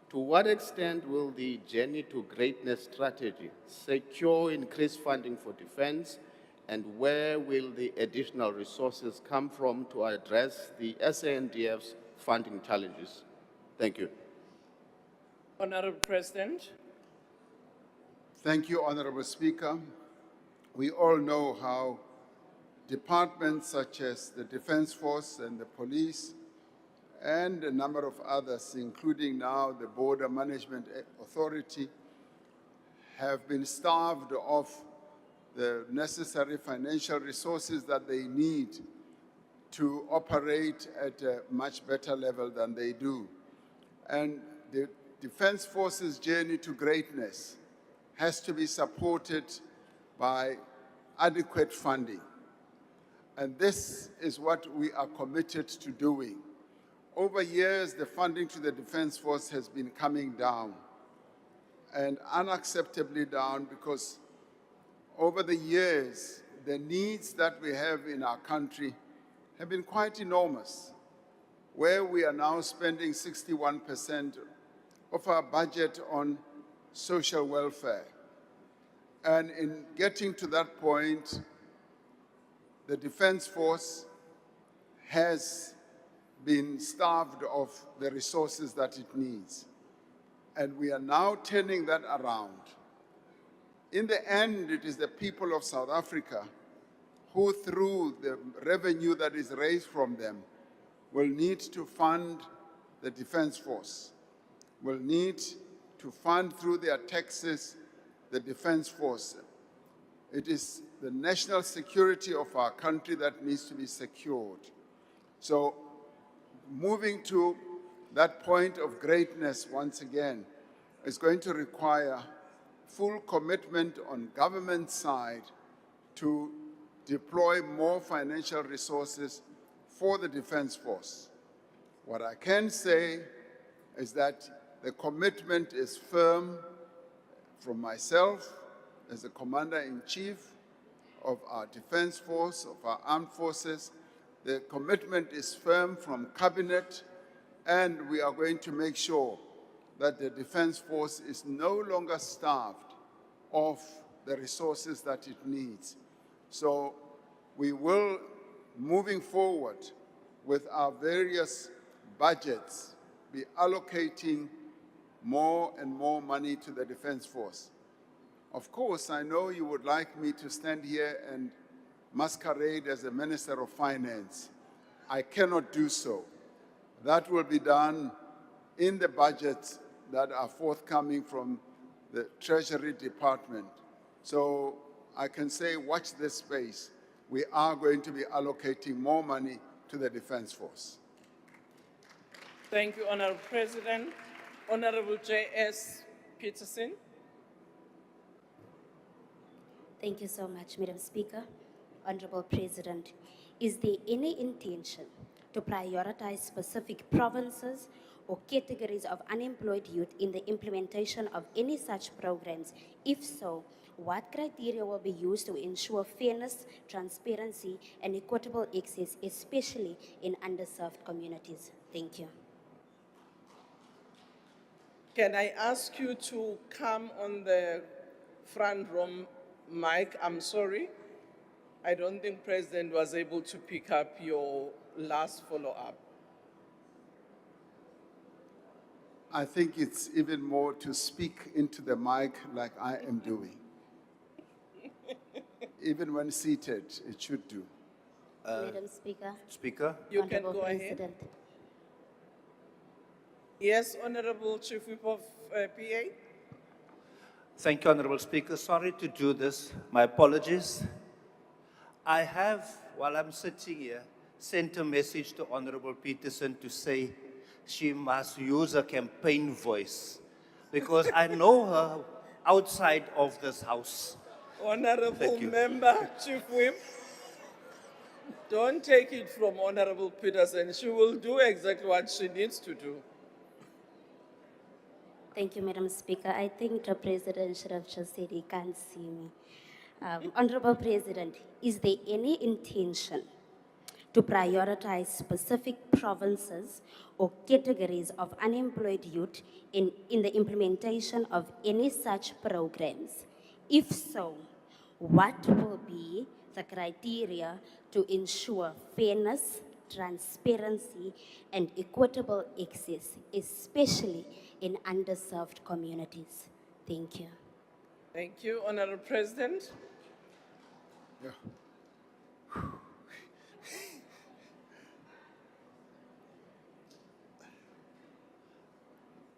To what extent will the Journey to Greatness strategy secure increased funding for defense, and where will the additional resources come from to address the SANDF's funding challenges? Thank you. Honorable President. Thank you, Honorable Speaker. We all know how departments such as the Defense Force and the police and a number of others, including now the Border Management Authority, have been starved of the necessary financial resources that they need to operate at a much better level than they do. And the Defense Force's journey to greatness has to be supported by adequate funding. And this is what we are committed to doing. Over years, the funding to the Defense Force has been coming down, and unacceptably down, because over the years, the needs that we have in our country have been quite enormous, where we are now spending 61% of our budget on social welfare. And in getting to that point, the Defense Force has been starved of the resources that it needs. And we are now turning that around. In the end, it is the people of South Africa who, through the revenue that is raised from them, will need to fund the Defense Force, will need to fund through their taxes the Defense Force. It is the national security of our country that needs to be secured. So moving to that point of greatness once again is going to require full commitment on government side to deploy more financial resources for the Defense Force. What I can say is that the commitment is firm from myself as the Commander-in-Chief of our Defense Force, of our armed forces. The commitment is firm from Cabinet, and we are going to make sure that the Defense Force is no longer starved of the resources that it needs. So we will, moving forward with our various budgets, be allocating more and more money to the Defense Force. Of course, I know you would like me to stand here and masquerade as a Minister of Finance. I cannot do so. That will be done in the budgets that are forthcoming from the Treasury Department. So I can say, watch this space. We are going to be allocating more money to the Defense Force. Thank you, Honorable President. Honorable J.S. Peterson. Thank you so much, Madam Speaker. Honorable President, is there any intention to prioritize specific provinces or categories of unemployed youth in the implementation of any such programs? If so, what criteria will be used to ensure fairness, transparency, and equitable access, especially in underserved communities? Thank you. Can I ask you to come on the front row mic? I'm sorry. I don't think President was able to pick up your last follow-up. I think it's even more to speak into the mic like I am doing. Even when seated, it should do. Madam Speaker. Speaker? You can Honorable go ahead. President. Yes, Honorable Chief Whip of PA. Thank you, Honorable Speaker. Sorry to do this. My apologies. I have, while I'm sitting here, sent a message to Honorable Peterson to say she must use a campaign voice because I know her outside of this house. Honorable Thank you. Member, Chief Whip, don't take it from Honorable Peterson. She will do exactly what she needs to do. Thank you, Madam Speaker. I think the President should have just said he can't see me. Honorable President, is there any intention to prioritize specific provinces or categories of unemployed youth in the implementation of any such programs? If so, what will be the criteria to ensure fairness, transparency, and equitable access, especially in underserved communities? Thank you. Thank you, Honorable President. Yeah.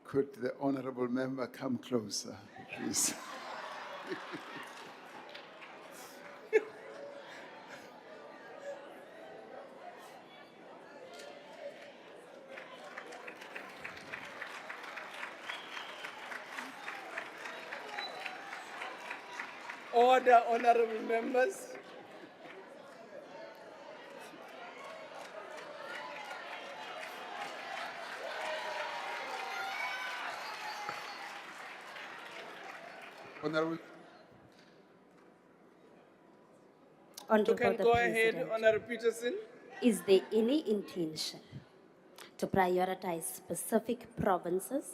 Could the honorable member come closer, please? Order, honorable members. Honorable. You can the go ahead, President. Honorable Peterson. Is there any intention to prioritize specific provinces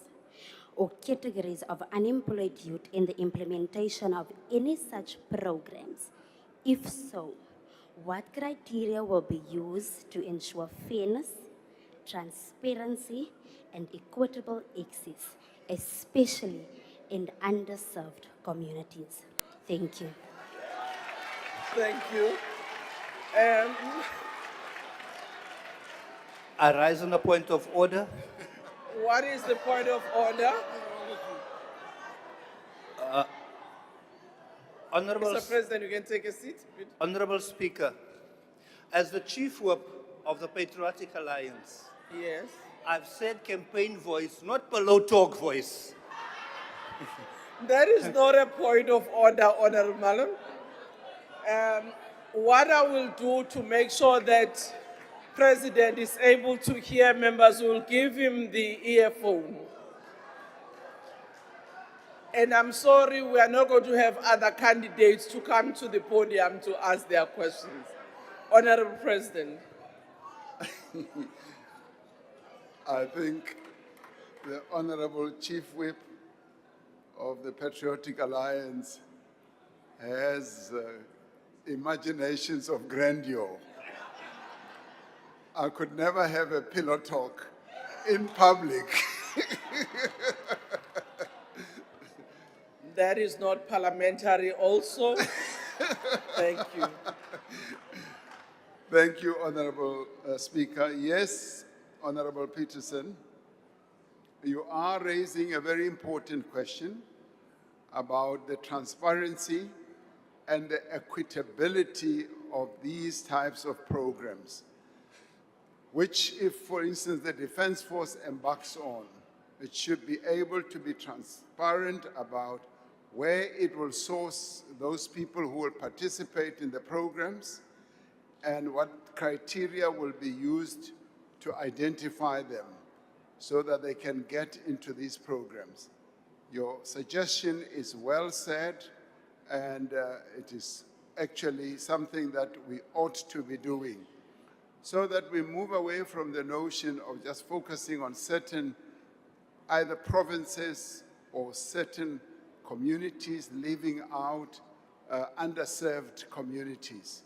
or categories of unemployed youth in the implementation of any such programs? If so, what criteria will be used to ensure fairness, transparency, and equitable access, especially in underserved communities? Thank you. Thank you. I rise on a point of order. What is the point of order? Honorable, Mr. President, you can take a seat. Honorable Speaker, as the Chief Whip of the Patriotic Alliance, Yes. I've said campaign voice, not below talk voice. That is not a point of order, Honorable Mallam. What I will do to make sure that President is able to hear members will give him the earphone. And I'm sorry, we are not going to have other candidates to come to the podium to ask their questions. Honorable President. I think the Honorable Chief Whip of the Patriotic Alliance has imaginations of grandeur. I could never have a pillow talk in public. That is not parliamentary also. Thank you. Thank you, Honorable Speaker. Yes, Honorable Peterson, you are raising a very important question about the transparency and the equitability of these types of programs, which if, for instance, the Defense Force embarks on, it should be able to be transparent about where it will source those people who will participate in the programs and what criteria will be used to identify them so that they can get into these programs. Your suggestion is well said, and it is actually something that we ought to be doing so that we move away from the notion of just focusing on certain either provinces or certain communities, leaving out underserved communities.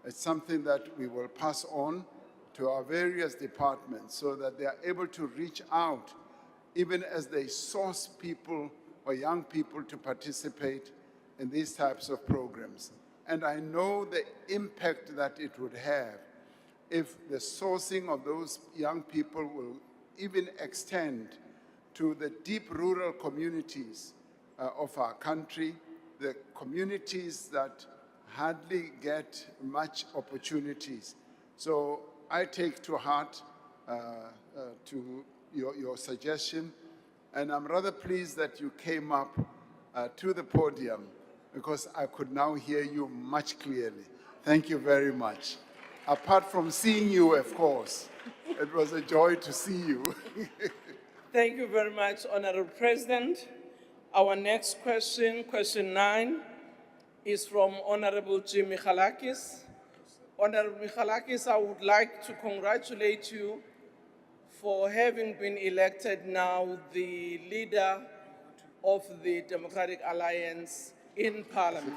It's something that we will pass on to our various departments so that they are able to reach out even as they source people or young people to participate in these types of programs. And I know the impact that it would have if the sourcing of those young people will even extend to the deep rural communities of our country, the communities that hardly get much opportunities. So I take to heart to your suggestion, and I'm rather pleased that you came up to the podium because I could now hear you much clearly. Thank you very much. Apart from seeing you, of course, it was a joy to see you. Thank you very much, Honorable President. Our next question, question 9, is from Honorable Jim Michalakis. Honorable Michalakis, I would like to congratulate you for having been elected now the leader of the Democratic Alliance in Parliament.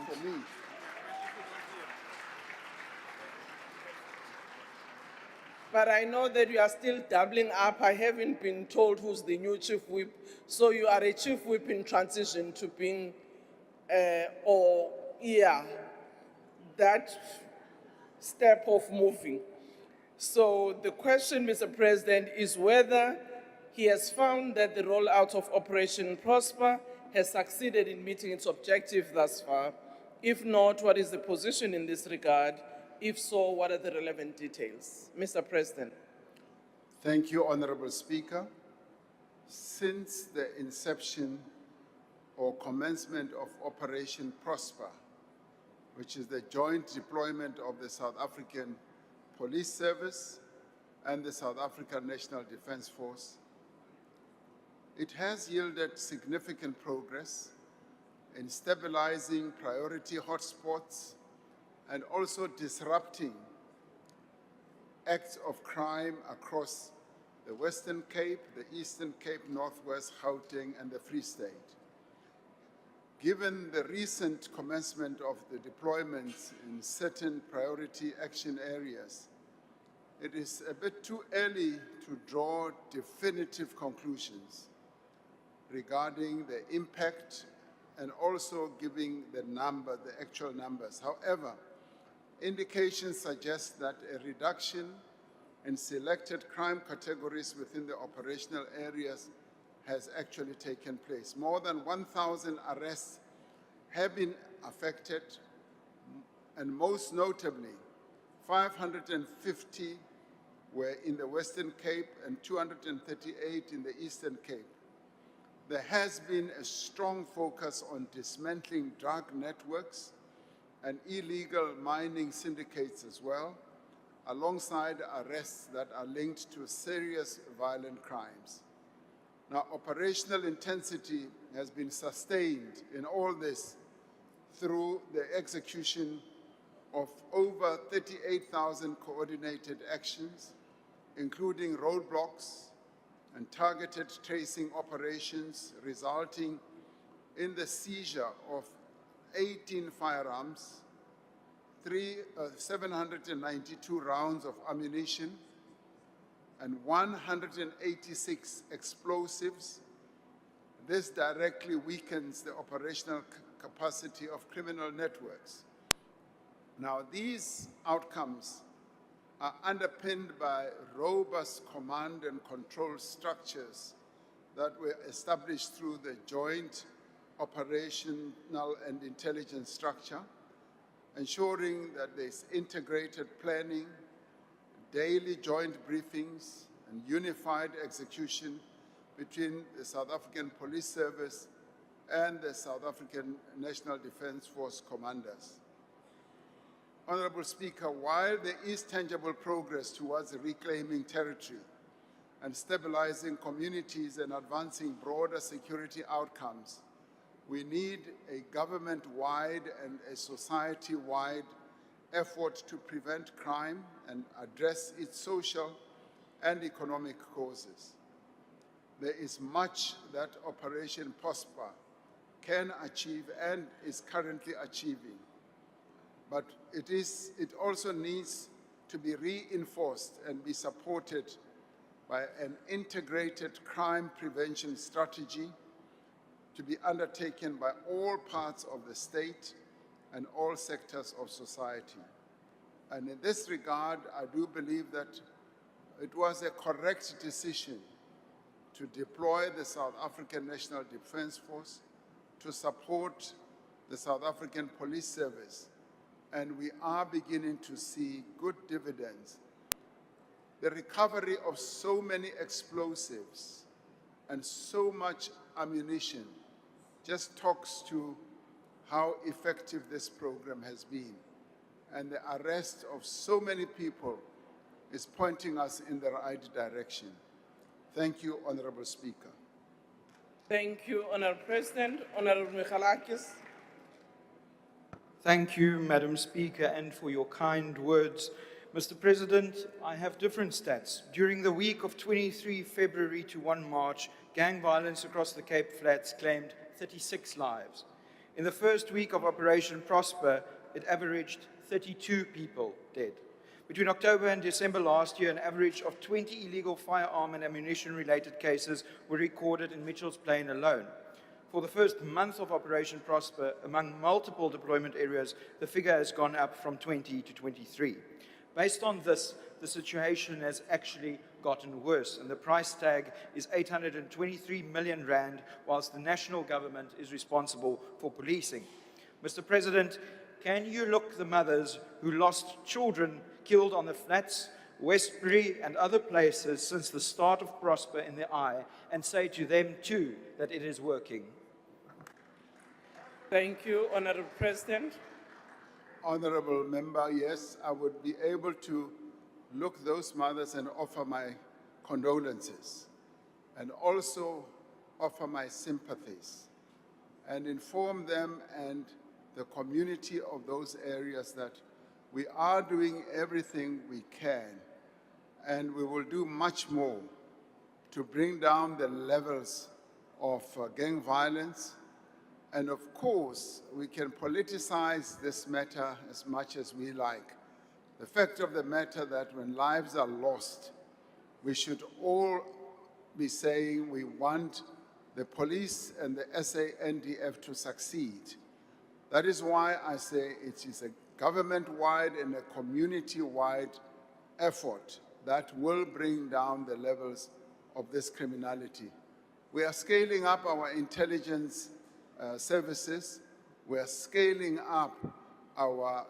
But I know that you are still doubling up. I haven't been told who's the new chief whip. So you are a chief whip in transition to being, that step of moving. So the question, Mr. President, is whether he has found that the rollout of Operation Prosper has succeeded in meeting its objective thus far. If not, what is the position in this regard? If so, what are the relevant details? Mr. President. Thank you, Honorable Speaker. Since the inception or commencement of Operation Prosper, which is the joint deployment of the South African Police Service and the South African National Defense Force, it has yielded significant progress in stabilizing priority hotspots and also disrupting acts of crime across the Western Cape, the Eastern Cape, Northwest, Gauteng, and the Free State. Given the recent commencement of the deployments in certain priority action areas, it is a bit too early to draw definitive conclusions regarding the impact and also giving the actual numbers. However, indications suggest that a reduction in selected crime categories within the operational areas has actually taken place. More than 1,000 arrests have been affected, and most notably, 550 were in the Western Cape and 238 in the Eastern Cape. There has been a strong focus on dismantling drug networks and illegal mining syndicates as well, alongside arrests that are linked to serious violent crimes. Now, operational intensity has been sustained in all this through the execution of over 38,000 coordinated actions, including roadblocks and targeted tracing operations, resulting in the seizure of 18 firearms, 792 rounds of ammunition, and 186 explosives. This directly weakens the operational capacity of criminal networks. Now, these outcomes are underpinned by robust command and control structures that were established through the Joint Operational and Intelligence Structure, ensuring that there's integrated planning, daily joint briefings, and unified execution between the South African Police Service and the South African National Defence Force commanders. Honourable Speaker, while there is tangible progress towards reclaiming territory and stabilizing communities and advancing broader security outcomes, we need a government-wide and a society-wide effort to prevent crime and address its social and economic causes. There is much that Operation Prosper can achieve and is currently achieving, but it also needs to be reinforced and be supported by an integrated crime prevention strategy to be undertaken by all parts of the state and all sectors of society. And in this regard, I do believe that it was a correct decision to deploy the South African National Defence Force to support the South African Police Service, and we are beginning to see good dividends. The recovery of so many explosives and so much ammunition just talks to how effective this program has been. And the arrest of so many people is pointing us in the right direction. Thank you, Honourable Speaker. Thank you, Honourable President. Honourable Michalakis. Thank you, Madam Speaker, and for your kind words. Mr. President, I have different stats. During the week of 23 February to 1 March, gang violence across the Cape Flats claimed 36 lives. In the first week of Operation Prosper, it averaged 32 people dead. Between October and December last year, an average of 20 illegal firearm and ammunition-related cases were recorded in Mitchell's Plain alone. For the first month of Operation Prosper, among multiple deployment areas, the figure has gone up from 20 to 23. Based on this, the situation has actually gotten worse, and the price tag is 823 million rand, whilst the national government is responsible for policing. Mr. President, can you look the mothers who lost children killed on the flats, Westbury and other places since the start of Prosper in the eye and say to them too that it is working? Thank you, Honourable President. Honourable Member, yes, I would be able to look those mothers and offer my condolences and also offer my sympathies and inform them and the community of those areas that we are doing everything we can, and we will do much more to bring down the levels of gang violence. And of course, we can politicize this matter as much as we like. The fact of the matter that when lives are lost, we should all be saying we want the police and the SANDF to succeed. That is why I say it is a government-wide and a community-wide effort that will bring down the levels of this criminality. We are scaling up our intelligence services We are scaling up our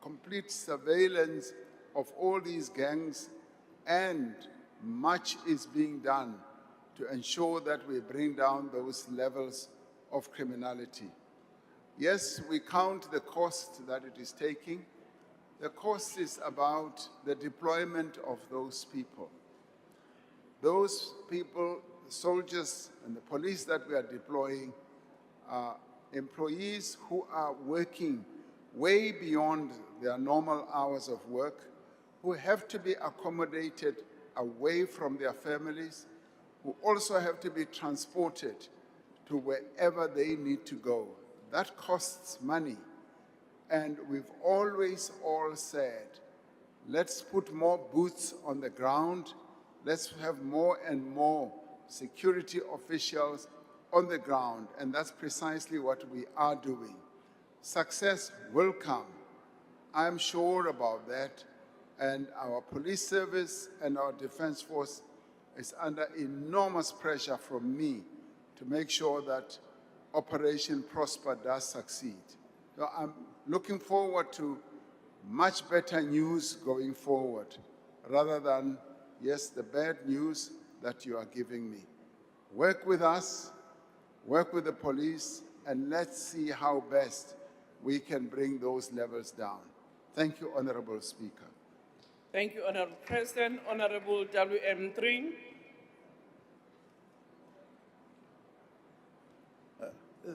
complete surveillance of all these gangs, and much is being done to ensure that we bring down those levels of criminality. Yes, we count the cost that it is taking. The cost is about the deployment of those people. Those people, the soldiers and the police that we are deploying, are employees who are working way beyond their normal hours of work, who have to be accommodated away from their families, who also have to be transported to wherever they need to go. That costs money. And we've always all said, let's put more boots on the ground. Let's have more and more security officials on the ground. And that's precisely what we are doing. Success will come. I'm sure about that. And our police service and our defense force is under enormous pressure from me to make sure that Operation Prosper does succeed. So I'm looking forward to much better news going forward, rather than, yes, the bad news that you are giving me. Work with us, work with the police, and let's see how best we can bring those levels down. Thank you, Honorable Speaker. Thank you, Honorable President. Honorable WM3.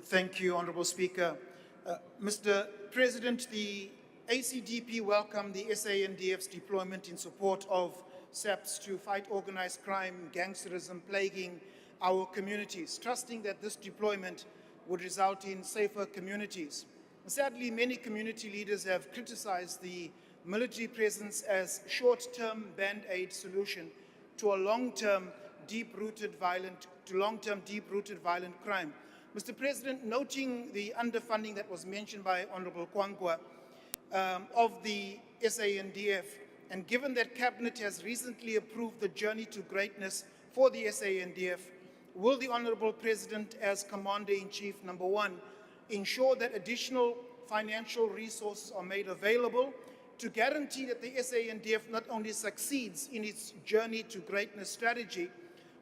Thank you, Honorable Speaker. Mr. President, the ACDP welcomed the SANDF's deployment in support of SAPS to fight organized crime and gangsterism plaguing our communities, trusting that this deployment would result in safer communities. Sadly, many community leaders have criticized the military presence as short-term band-aid solution to a long-term deep-rooted violent crime. Mr. President, noting the underfunding that was mentioned by Honorable Kwankwa of the SANDF, and given that Cabinet has recently approved the Journey to Greatness for the SANDF, will the Honorable President, as Commander-in-Chief, number one, ensure that additional financial resources are made available to guarantee that the SANDF not only succeeds in its Journey to Greatness strategy,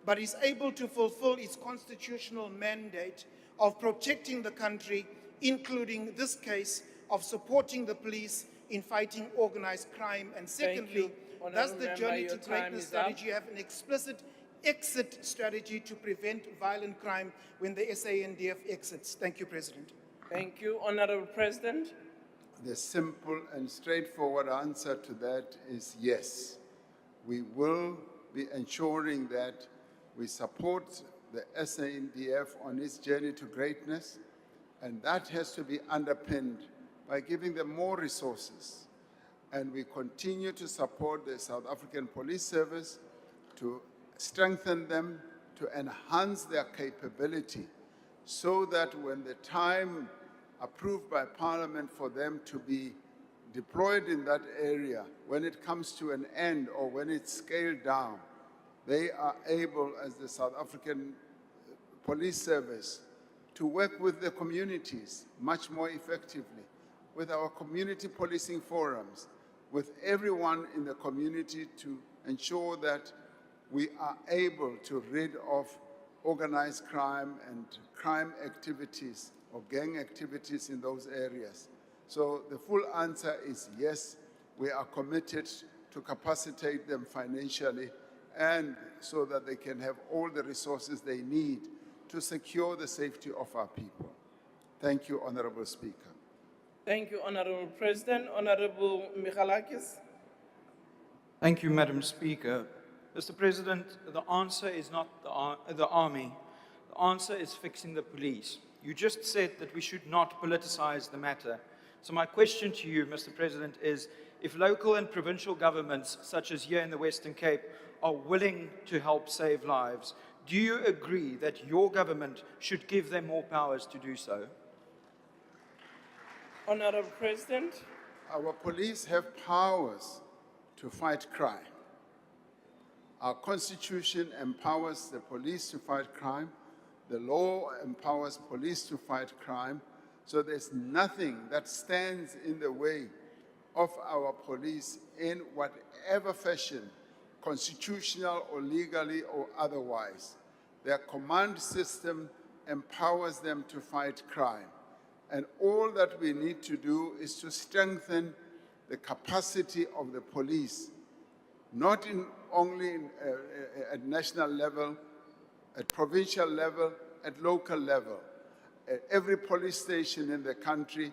but is able to fulfill its constitutional mandate of protecting the country, including this case of supporting the police in fighting organized crime? And secondly, does the Journey to Greatness strategy have an explicit exit strategy to prevent violent crime when the SANDF exits? Thank you, President. Thank you, Honorable President. The simple and straightforward answer to that is yes. We will be ensuring that we support the SANDF on its journey to greatness, and that has to be underpinned by giving them more resources. And we continue to support the South African Police Service to strengthen them, to enhance their capability, so that when the time approved by Parliament for them to be deployed in that area, when it comes to an end or when it's scaled down, they are able, as the South African Police Service, to work with the communities much more effectively, with our community policing forums, with everyone in the community, to ensure that we are able to rid of organized crime and crime activities or gang activities in those areas. So the full answer is yes, we are committed to capacitate them financially, and so that they can have all the resources they need to secure the safety of our people. Thank you, Honorable Speaker. Thank you, Honorable President. Honorable Michalakis. Thank you, Madam Speaker. Mr. President, the answer is not the army. The answer is fixing the police. You just said that we should not politicize the matter. So my question to you, Mr. President, is if local and provincial governments, such as here in the Western Cape, are willing to help save lives, do you agree that your government should give them more powers to do so? Honorable President. Our police have powers to fight crime. Our Constitution empowers the police to fight crime. The law empowers police to fight crime. So there's nothing that stands in the way of our police in whatever fashion, constitutional or legally or otherwise. Their command system empowers them to fight crime. And all that we need to do is to strengthen the capacity of the police, not only at national level, at provincial level, at local level. Every police station in the country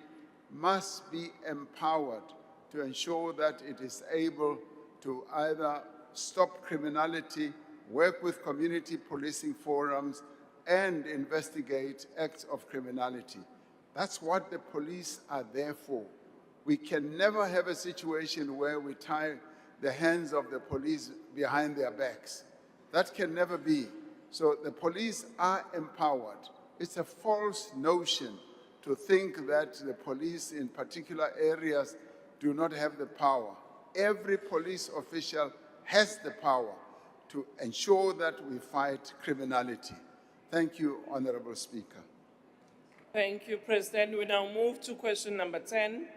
must be empowered to ensure that it is able to either stop criminality, work with community policing forums, and investigate acts of criminality. That's what the police are there for. We can never have a situation where we tie the hands of the police behind their backs. That can never be. So the police are empowered. It's a false notion to think that the police in particular areas do not have the power. Every police official has the power to ensure that we fight criminality. Thank you, Honorable Speaker. Thank you, President. We now move to question number 10,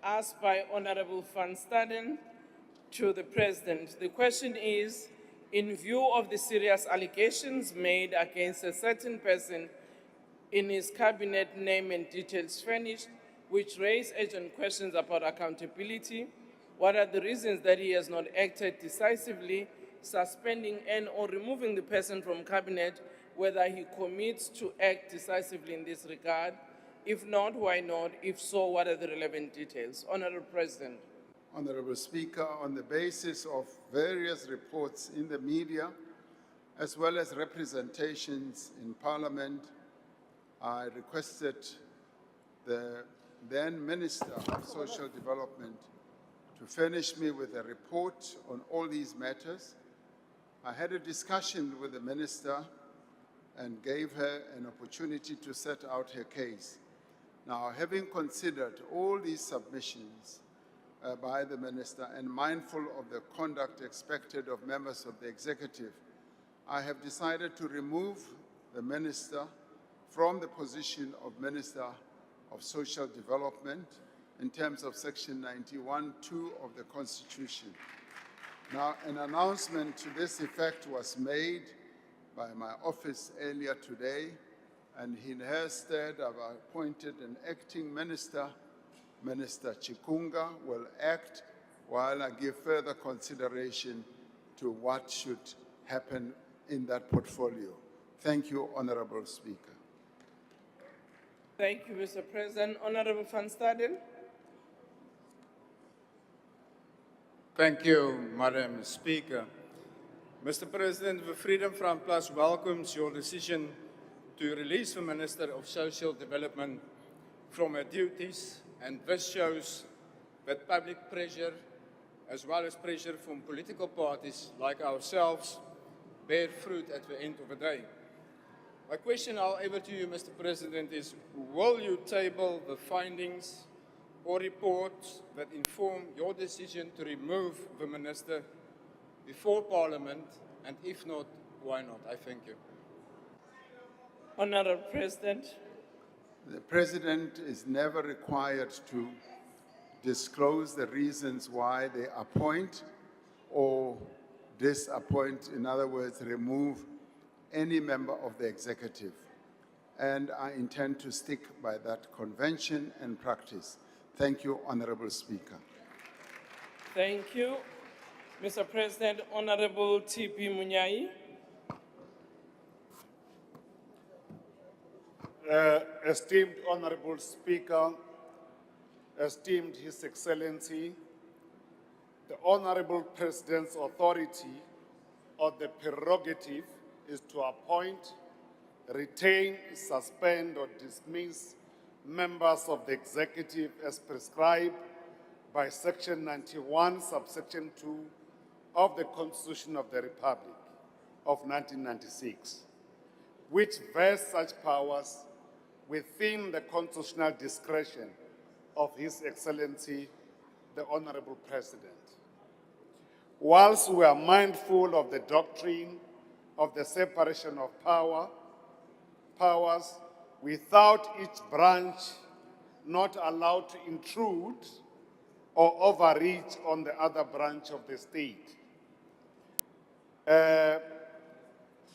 asked by Honorable Van Staden to the President. The question is, in view of the serious allegations made against a certain person in his cabinet name and details furnished, which raise urgent questions about accountability, what are the reasons that he has not acted decisively, suspending and or removing the person from cabinet, whether he commits to act decisively in this regard? If not, why not? If so, what are the relevant details? Honorable President. Honorable Speaker, on the basis of various reports in the media, as well as representations in Parliament, I requested the then Minister of Social Development to furnish me with a report on all these matters. I had a discussion with the Minister and gave her an opportunity to set out her case. Now, having considered all these submissions by the Minister and mindful of the conduct expected of members of the Executive, I have decided to remove the Minister from the position of Minister of Social Development in terms of Section 91(2) of the Constitution. Now, an announcement to this effect was made by my office earlier today, and in her stead, I've appointed an acting minister. Minister Chikunga will act while I give further consideration to what should happen in that portfolio. Thank you, Honorable Speaker. Thank you, Mr. President. Honorable Van Staden. Thank you, Madam Speaker. Mr. President, the Freedom Front Plus welcomes your decision to release the Minister of Social Development from her duties, and this shows that public pressure, as well as pressure from political parties like ourselves, bear fruit at the end of the day. My question, however, to you, Mr. President, is will you table the findings or reports that inform your decision to remove the Minister before Parliament, and if not, why not? I thank you. Honorable President. The President is never required to disclose the reasons why they appoint or disappoint, in other words, remove any member of the Executive. And I intend to stick by that convention and practice. Thank you, Honorable Speaker. Thank you. Mr. President, Honorable T.P. Munyai. Esteemed Honorable Speaker, esteemed His Excellency, the Honorable President's authority or the prerogative is to appoint, retain, suspend, or dismiss members of the Executive as prescribed by Section 91, subsection 2 of the Constitution of the Republic of 1996, which vests such powers within the constitutional discretion of His Excellency, the Honorable President. Whilst we are mindful of the doctrine of the separation of powers, without each branch not allowed to intrude or overreach on the other branch of the state.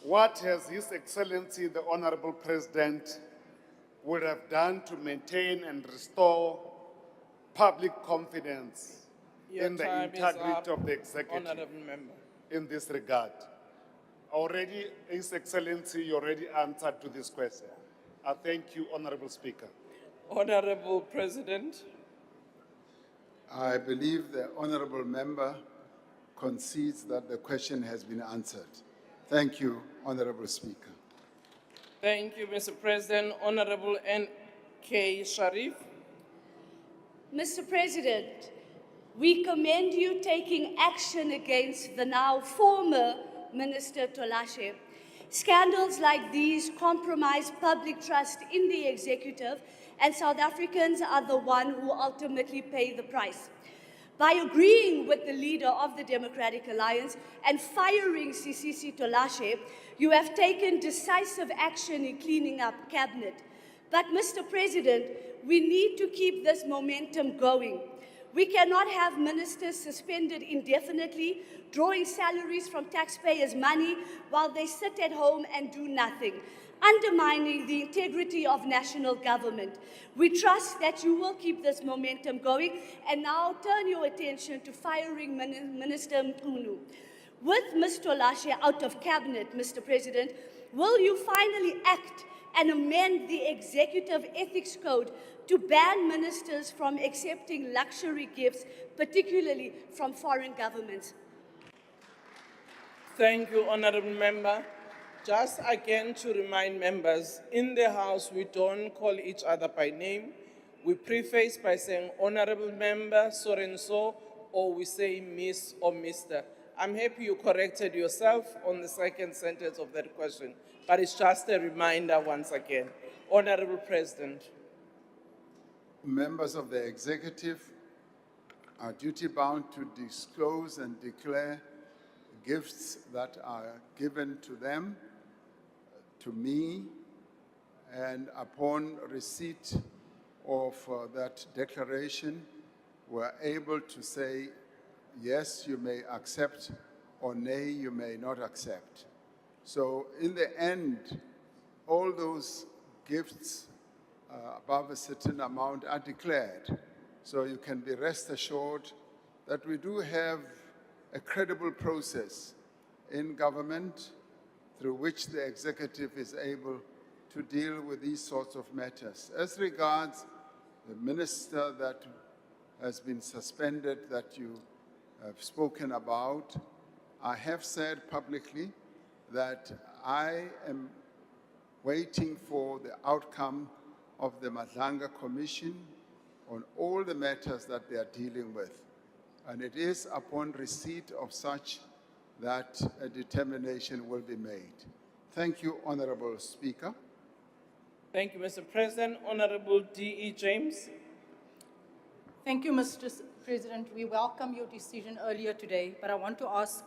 What has His Excellency, the Honorable President, would have done to maintain and restore public confidence Your in the time is integrity up, of the executive Honorable Member. in this regard? Already, His Excellency, you already answered to this question. I thank you, Honorable Speaker. Honorable President. I believe the honorable member concedes that the question has been answered. Thank you, Honorable Speaker. Thank you, Mr. President. Honorable N.K. Sharif. Mr. President, we commend you taking action against the now former Minister Tolashe. Scandals like these compromise public trust in the executive, and South Africans are the ones who ultimately pay the price. By agreeing with the leader of the Democratic Alliance and firing Sisisi Tolashe, you have taken decisive action in cleaning up cabinet. But, Mr. President, we need to keep this momentum going. We cannot have ministers suspended indefinitely, drawing salaries from taxpayers' money while they sit at home and do nothing, undermining the integrity of national government. We trust that you will keep this momentum going and now turn your attention to firing Minister Mkhunu. With Ms. Tolashe out of cabinet, Mr. President, will you finally act and amend the Executive Ethics Code to ban ministers from accepting luxury gifts, particularly from foreign governments? Thank you, Honorable Member. Just again to remind members, in the House we don't call each other by name. We preface by saying Honorable Member, so and so, or we say Miss or Mr. I'm happy you corrected yourself on the second sentence of that question, but it's just a reminder once again. Honorable President. Members of the executive are duty-bound to disclose and declare gifts that are given to them, to me, and upon receipt of that declaration, we're able to say, yes, you may accept, or nay, you may not accept. So in the end, all those gifts above a certain amount are declared. So you can be rest assured that we do have a credible process in government through which the executive is able to deal with these sorts of matters. As regards the minister that has been suspended that you have spoken about, I have said publicly that I am waiting for the outcome of the Madlanga Commission on all the matters that they are dealing with. And it is upon receipt of such that a determination will be made. Thank you, Honorable Speaker. Thank you, Mr. President. Honorable D.E. James. Thank you, Mr. President. We welcome your decision earlier today, but I want to ask,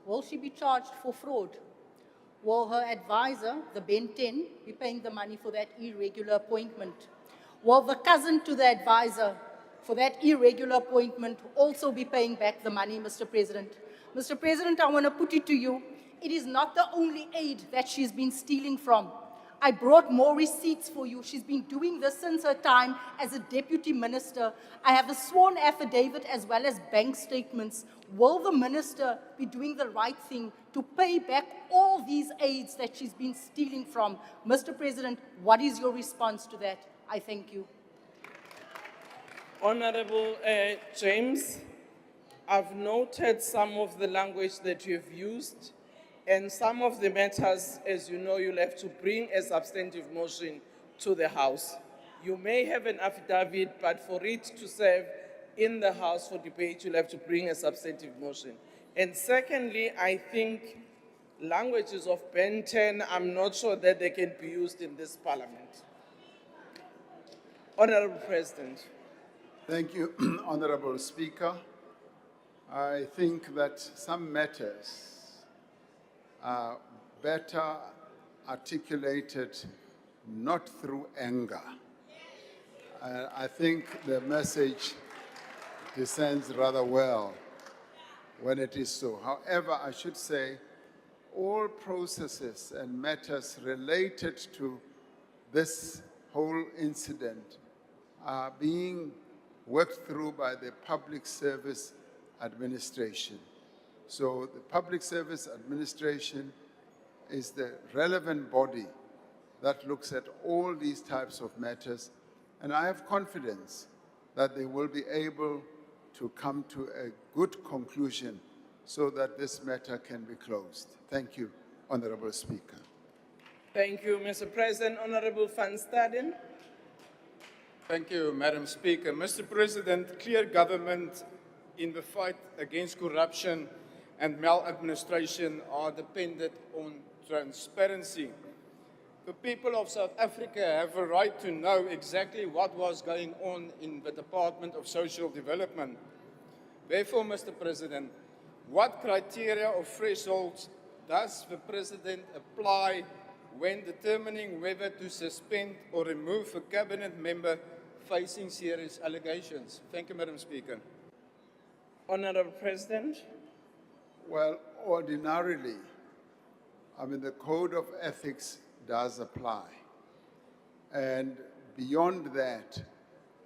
will she be charged for fraud? Will her advisor, the Ben 10, be paying the money for that irregular appointment? Will the cousin to the advisor for that irregular appointment also be paying back the money, Mr. President? Mr. President, I want to put it to you, it is not the only aid that she's been stealing from. I brought more receipts for you. She's been doing this since her time as a deputy minister. I have a sworn affidavit as well as bank statements. Will the minister be doing the right thing to pay back all these aids that she's been stealing from? Mr. President, what is your response to that? I thank you. Honorable James, I've noted some of the language that you've used, and some of the matters, as you know, you'll have to bring a substantive motion to the House. You may have an affidavit, but for it to serve in the House for debate, you'll have to bring a substantive motion. And secondly, I think languages of Ben 10, I'm not sure that they can be used in this Parliament. Honorable President. Thank you, Honorable Speaker. I think that some matters are better articulated not through anger, I think the message descends rather well when it is so. However, I should say all processes and matters related to this whole incident are being worked through by the Public Service Administration. So the Public Service Administration is the relevant body that looks at all these types of matters, and I have confidence that they will be able to come to a good conclusion so that this matter can be closed. Thank you, Honorable Speaker. Thank you, Mr. President. Honorable Van Staden. Thank you, Madam Speaker. Mr. President, clear government in the fight against corruption and maladministration are dependent on transparency. The people of South Africa have a right to know exactly what was going on in the Department of Social Development. Therefore, Mr. President, what criteria or thresholds does the President apply when determining whether to suspend or remove a cabinet member facing serious allegations? Thank you, Madam Speaker. Honorable President. Well, ordinarily, the Code of Ethics does apply. And beyond that,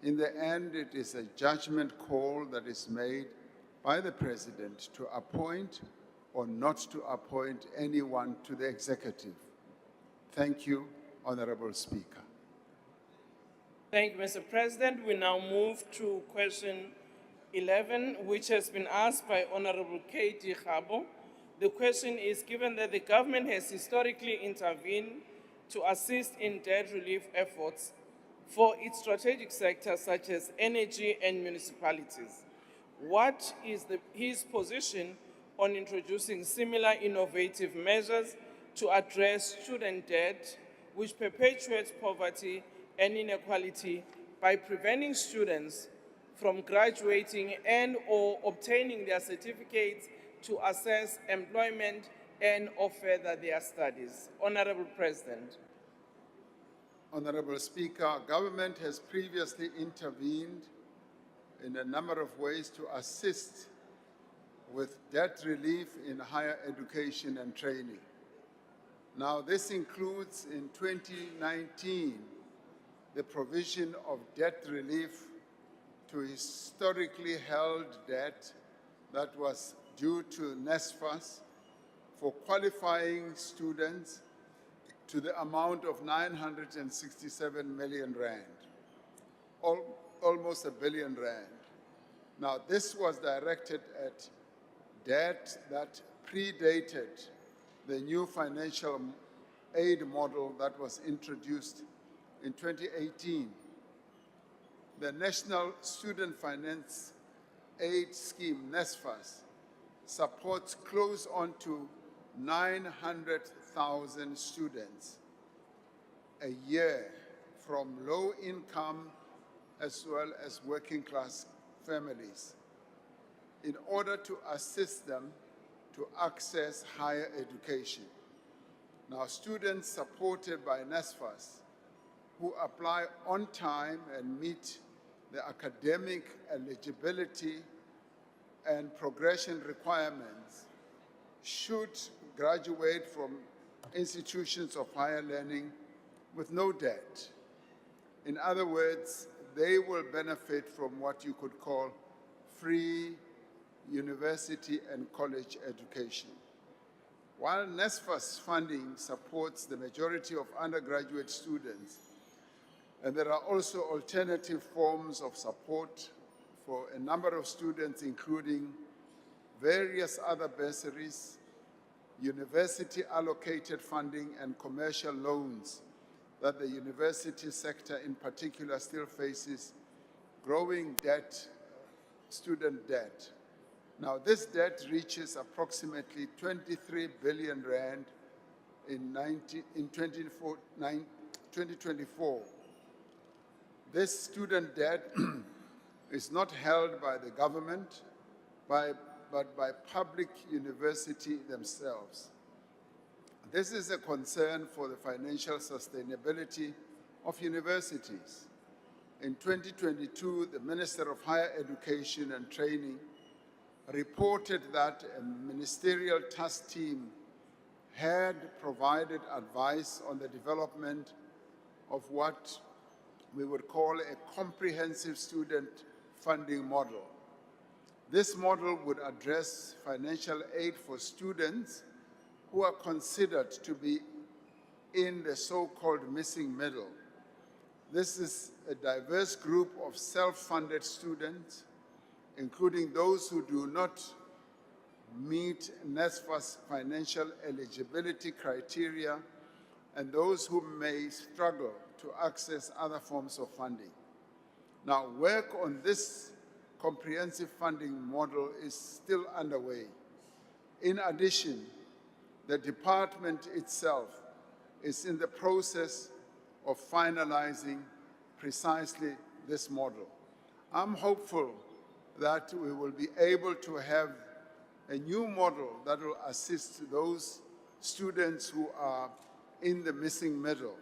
in the end, it is a judgment call that is made by the President to appoint or not to appoint anyone to the executive. Thank you, Honorable Speaker. Thank you, Mr. President. We now move to question 11, which has been asked by Honorable Katie Gabo. The question is, given that the government has historically intervened to assist in debt relief efforts for its strategic sectors such as energy and municipalities, what is his position on introducing similar innovative measures to address student debt, which perpetuates poverty and inequality by preventing students from graduating and or obtaining their certificates to assess employment and or further their studies? Honorable President. Honorable Speaker, government has previously intervened in a number of ways to assist with debt relief in higher education and training. Now, this includes in 2019 the provision of debt relief to historically held debt that was due to NSFAS for qualifying students to the amount of 967 million rand, almost R1 billion. Now, this was directed at debt that predated the new financial aid model that was introduced in 2018. The National Student Finance Aid Scheme, NSFAS, supports close on to 900,000 students a year from low income as well as working class families in order to assist them to access higher education. Now, students supported by NSFAS who apply on time and meet the academic eligibility and progression requirements should graduate from institutions of higher learning with no debt. In other words, they will benefit from what you could call free university and college education. While NSFAS funding supports the majority of undergraduate students, and there are also alternative forms of support for a number of students, including various other bursaries, university-allocated funding, and commercial loans that the university sector in particular still faces growing debt, student debt. Now, this debt reaches approximately 23 billion rand in 2024. This student debt is not held by the government, but by public universities themselves. This is a concern for the financial sustainability of universities. In 2022, the Minister of Higher Education and Training reported that a ministerial task team had provided advice on the development of what we would call a comprehensive student funding model. This model would address financial aid for students who are considered to be in the so-called missing middle. This is a diverse group of self-funded students, including those who do not meet NSFA's financial eligibility criteria and those who may struggle to access other forms of funding. Now, work on this comprehensive funding model is still underway. In addition, the department itself is in the process of finalizing precisely this model. I'm hopeful that we will be able to have a new model that will assist those students who are in the missing middle,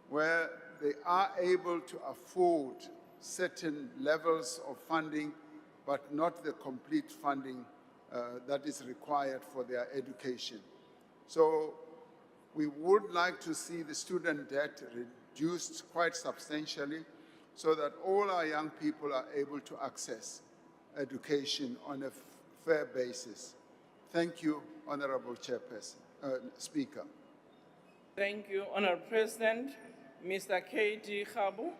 where they are able to afford certain levels of funding, but not the complete funding that is required for their education. So we would like to see the student debt reduced quite substantially so that all our young people are able to access education on a fair basis. Thank you, Honorable Speaker. Thank you, Honorable President. Mr. K.D. Khabu.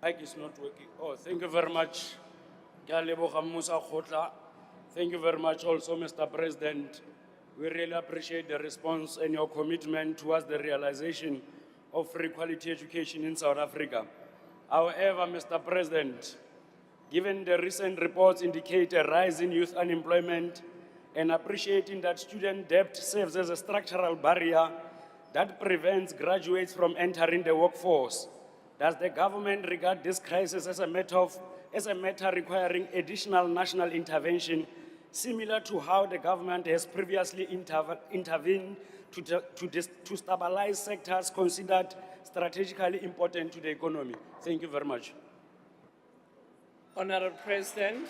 Mic is not working. Oh, thank you very much. Thank you very much also, Mr. President. We really appreciate the response and your commitment towards the realization of free quality education in South Africa. However, Mr. President, given the recent reports indicate a rise in youth unemployment and appreciating that student debt serves as a structural barrier that prevents graduates from entering the workforce, does the government regard this crisis as a matter requiring additional national intervention, similar to how the government has previously intervened to stabilize sectors considered strategically important to the economy? Thank you very much. Honorable President.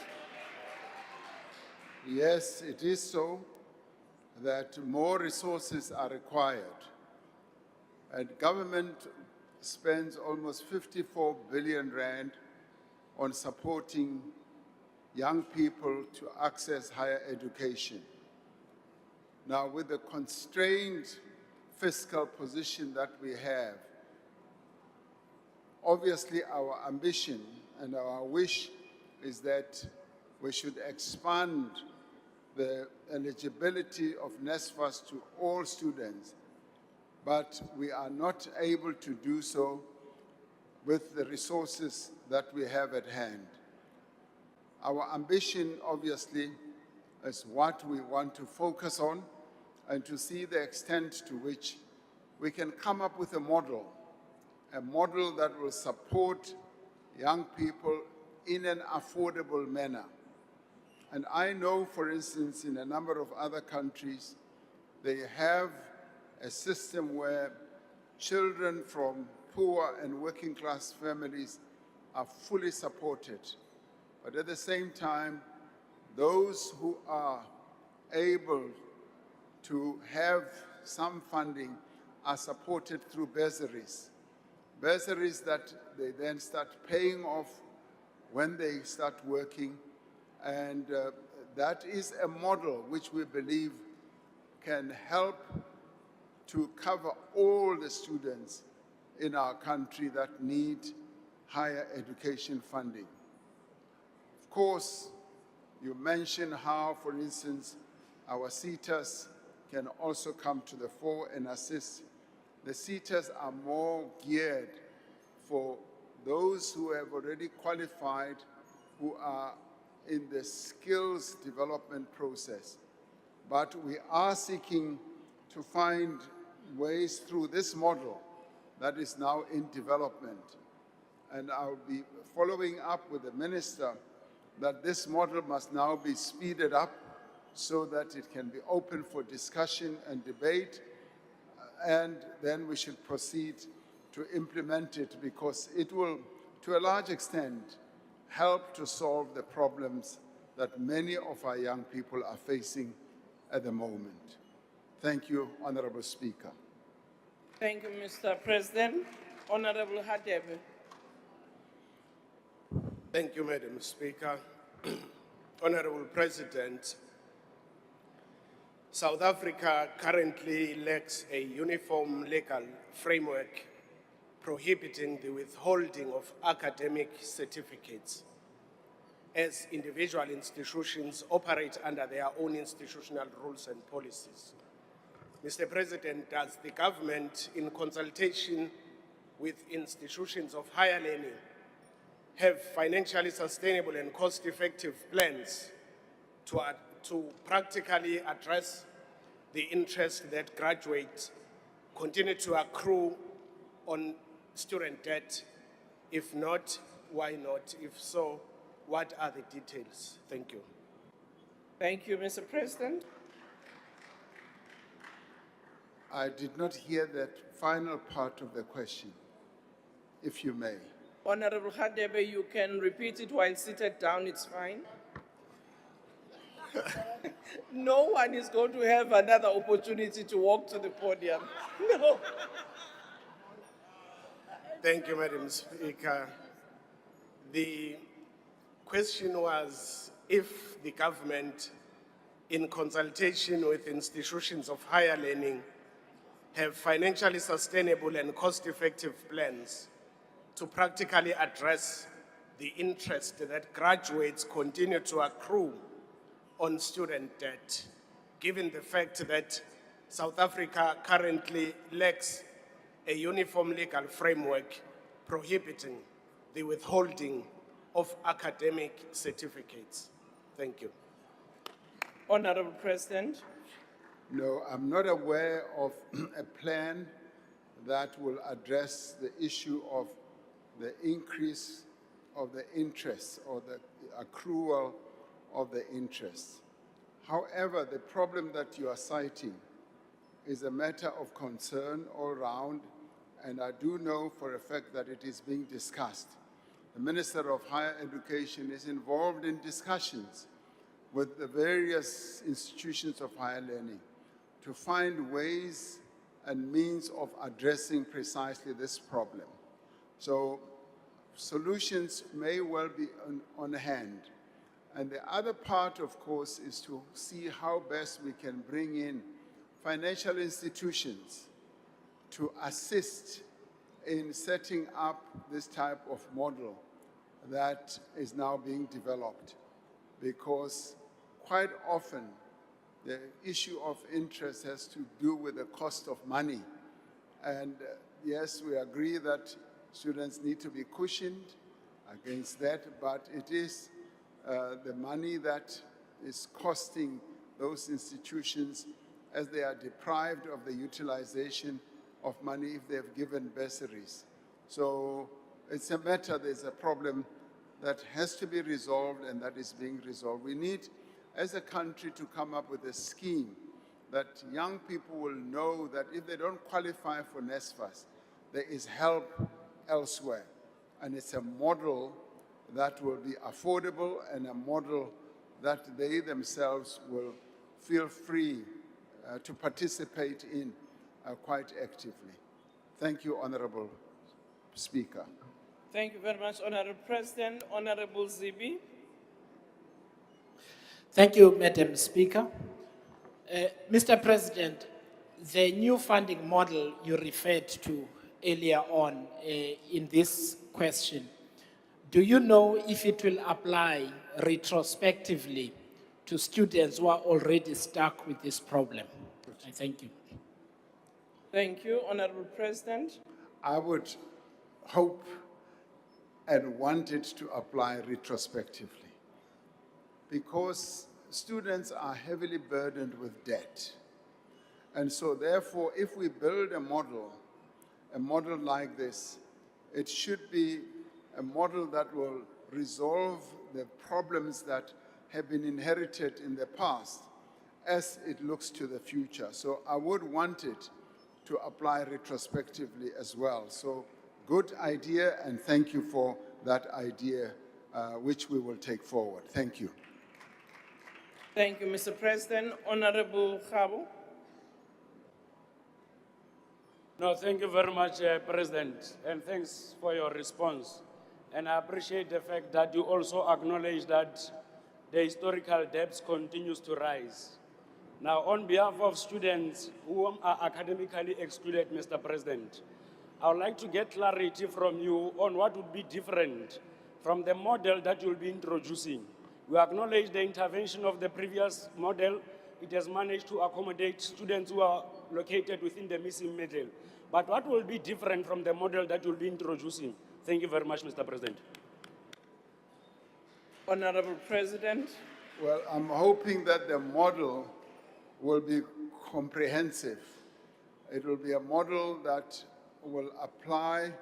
Yes, it is so that more resources are required. And government spends almost 54 billion rand on supporting young people to access higher education. Now, with the constrained fiscal position that we have, obviously our ambition and our wish is that we should expand the eligibility of NSFAS to all students, but we are not able to do so with the resources that we have at hand. Our ambition, obviously, is what we want to focus on and to see the extent to which we can come up with a model that will support young people in an affordable manner. And I know, for instance, in a number of other countries, they have a system where children from poor and working class families are fully supported. But at the same time, those who are able to have some funding are supported through bursaries. Bursaries that they then start paying off when they start working. And that is a model which we believe can help to cover all the students in our country that need higher education funding. Of course, you mentioned how, for instance, our CETAs can also come to the fore and assist. The CETAs are more geared for those who have already qualified, who are in the skills development process. But we are seeking to find ways through this model that is now in development. And I'll be following up with the minister that this model must now be speeded up so that it can be open for discussion and debate and then we should proceed to implement it because it will, to a large extent, help to solve the problems that many of our young people are facing at the moment. Thank you, Honorable Speaker. Thank you, Mr. President. Honorable Hadebe. Thank you, Madam Speaker. Honorable President, South Africa currently lacks a uniform legal framework prohibiting the withholding of academic certificates as individual institutions operate under their own institutional rules and policies. Mr. President, does the government, in consultation with institutions of higher learning, have financially sustainable and cost-effective plans to practically address the interest that graduates continue to accrue on student debt? If not, why not? If so, what are the details? Thank you. Thank you, Mr. President. I did not hear that final part of the question, if you may. Honorable Hadebe, you can repeat it while seated down, it's fine. No one is going to have another opportunity to walk to the podium. No. Thank you, Madam Speaker. The question was if the government, in consultation with institutions of higher learning, have financially sustainable and cost-effective plans to practically address the interest that graduates continue to accrue on student debt, given the fact that South Africa currently lacks a uniform legal framework prohibiting the withholding of academic certificates. Thank you. Honorable President. No, I'm not aware of a plan that will address the issue of the increase of the interest or the accrual of the interest. However, the problem that you are citing is a matter of concern all around, and I do know for a fact that it is being discussed. The Minister of Higher Education is involved in discussions with the various institutions of higher learning to find ways and means of addressing precisely this problem. So solutions may well be on hand. And the other part, of course, is to see how best we can bring in financial institutions to assist in setting up this type of model that is now being developed. Because quite often, the issue of interest has to do with the cost of money. And yes, we agree that students need to be cushioned against that, but it is the money that is costing those institutions as they are deprived of the utilization of money if they've given bursaries. So it's a matter, there's a problem that has to be resolved and that is being resolved. We need, as a country, to come up with a scheme that young people will know that if they don't qualify for NSFAS, there is help elsewhere. And it's a model that will be affordable and a model that they themselves will feel free to participate in quite actively. Thank you, Honorable Speaker. Thank you very much, Honorable President. Honorable Zibi. Thank you, Madam Speaker. Mr. President, the new funding model you referred to earlier on in this question, do you know if it will apply retrospectively to students who are already stuck with this problem? Thank you. Thank you, Honorable President. I would hope and want it to apply retrospectively because students are heavily burdened with debt. And so therefore, if we build a model like this, it should be a model that will resolve the problems that have been inherited in the past as it looks to the future. So I would want it to apply retrospectively as well. So good idea, and thank you for that idea, which we will take forward. Thank you. Thank you, Mr. President. Honorable Khabo. No, thank you very much, President, and thanks for your response. And I appreciate the fact that you also acknowledge that the historical debts continues to rise. Now, on behalf of students who are academically excluded, Mr. President, I would like to get clarity from you on what would be different from the model that you'll be introducing. We acknowledge the intervention of the previous model. It has managed to accommodate students who are located within the missing middle. But what will be different from the model that you'll be introducing? Thank you very much, Mr. President. Honorable President. Well, I'm hoping that the model will be comprehensive. It will be a model that will apply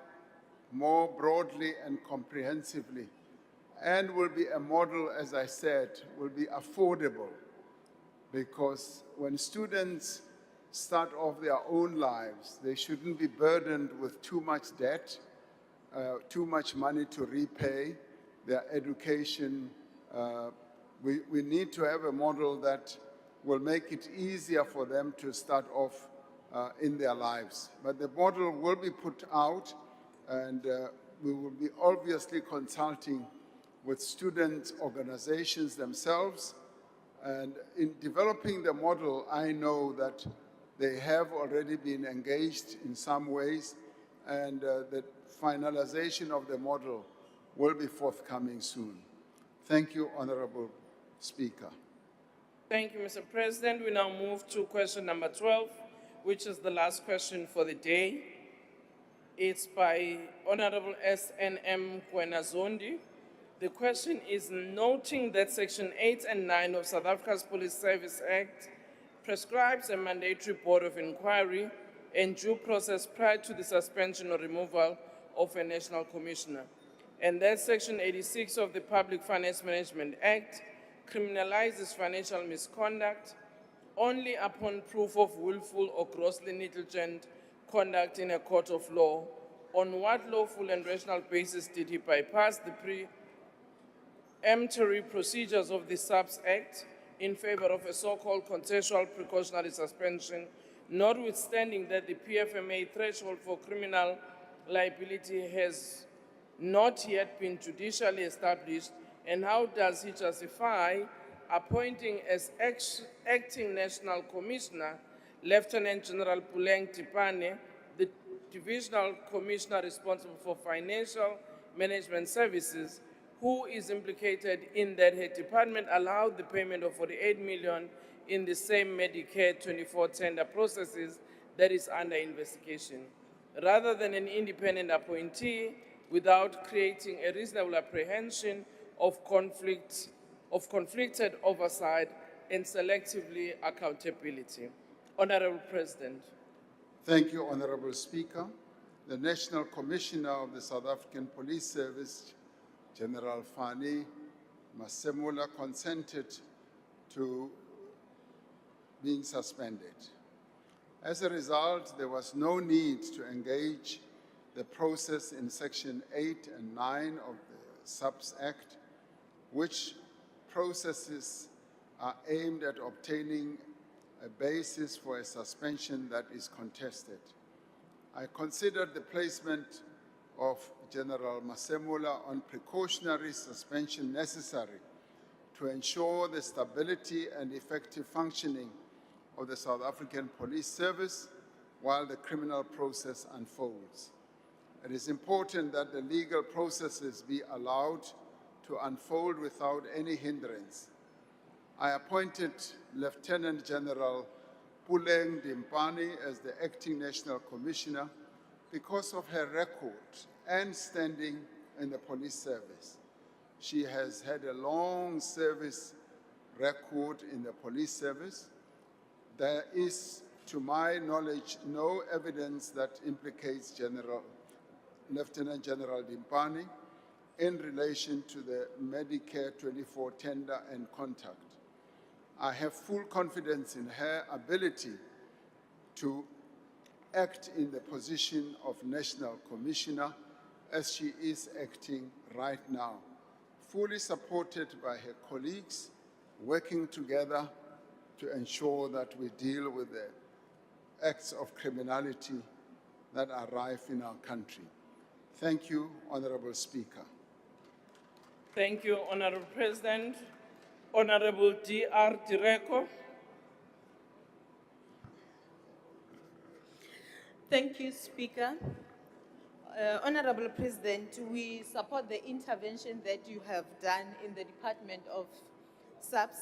more broadly and comprehensively, and will be a model, as I said, will be affordable, because when students start off their own lives, they shouldn't be burdened with too much debt, too much money to repay their education. We need to have a model that will make it easier for them to start off in their lives. But the model will be put out, and we will be obviously consulting with student organizations themselves. And in developing the model, I know that they have already been engaged in some ways, and the finalization of the model will be forthcoming soon. Thank you, Honorable Speaker. Thank you, Mr. President. We now move to question number 12, which is the last question for the day. It's by Honorable SNM Kwenazondi. The question is, noting that Section 8 and 9 of South Africa's Police Service Act prescribes a mandatory board of inquiry and due process prior to the suspension or removal of a national commissioner, and that Section 86 of the Public Finance Management Act criminalizes financial misconduct only upon proof of willful or grossly negligent conduct in a court of law. On what lawful and rational basis did he bypass the preemptory procedures of the SAPS Act in favor of a so-called contextual precautionary suspension, notwithstanding that the PFMA threshold for criminal liability has not yet been judicially established? And how does he justify appointing as acting National Commissioner Lieutenant General Puleng Tipane, the Divisional Commissioner responsible for Financial Management Services, who is implicated in that her department allowed the payment of 48 million in the same Medicare 24 tender processes that is under investigation, rather than an independent appointee, without creating a reasonable apprehension of conflicted oversight and selectively accountability. Honorable President. Thank you, Honorable Speaker. The National Commissioner of the South African Police Service, General Fani Masemula, consented to being suspended. As a result, there was no need to engage the process in Section 8 and 9 of the SAPS Act, which processes are aimed at obtaining a basis for a suspension that is contested. I considered the placement of General Masemula on precautionary suspension necessary to ensure the stability and effective functioning of the South African Police Service while the criminal process unfolds. It is important that the legal processes be allowed to unfold without any hindrance. I appointed Lieutenant General Puleng Dimpani as the Acting National Commissioner because of her record and standing in the police service. She has had a long service record in the police service. There is, to my knowledge, no evidence that implicates Lieutenant General Dimpani in relation to the Medicare 24 tender and contact. I have full confidence in her ability to act in the position of National Commissioner as she is acting right now, fully supported by her colleagues, working together to ensure that we deal with the acts of criminality that are rife in our country. Thank you, Honorable Speaker. Thank you, Honorable President. Honorable D.R. Direko. Thank you, Speaker. Honorable President, we support the intervention that you have done in the Department of SAPS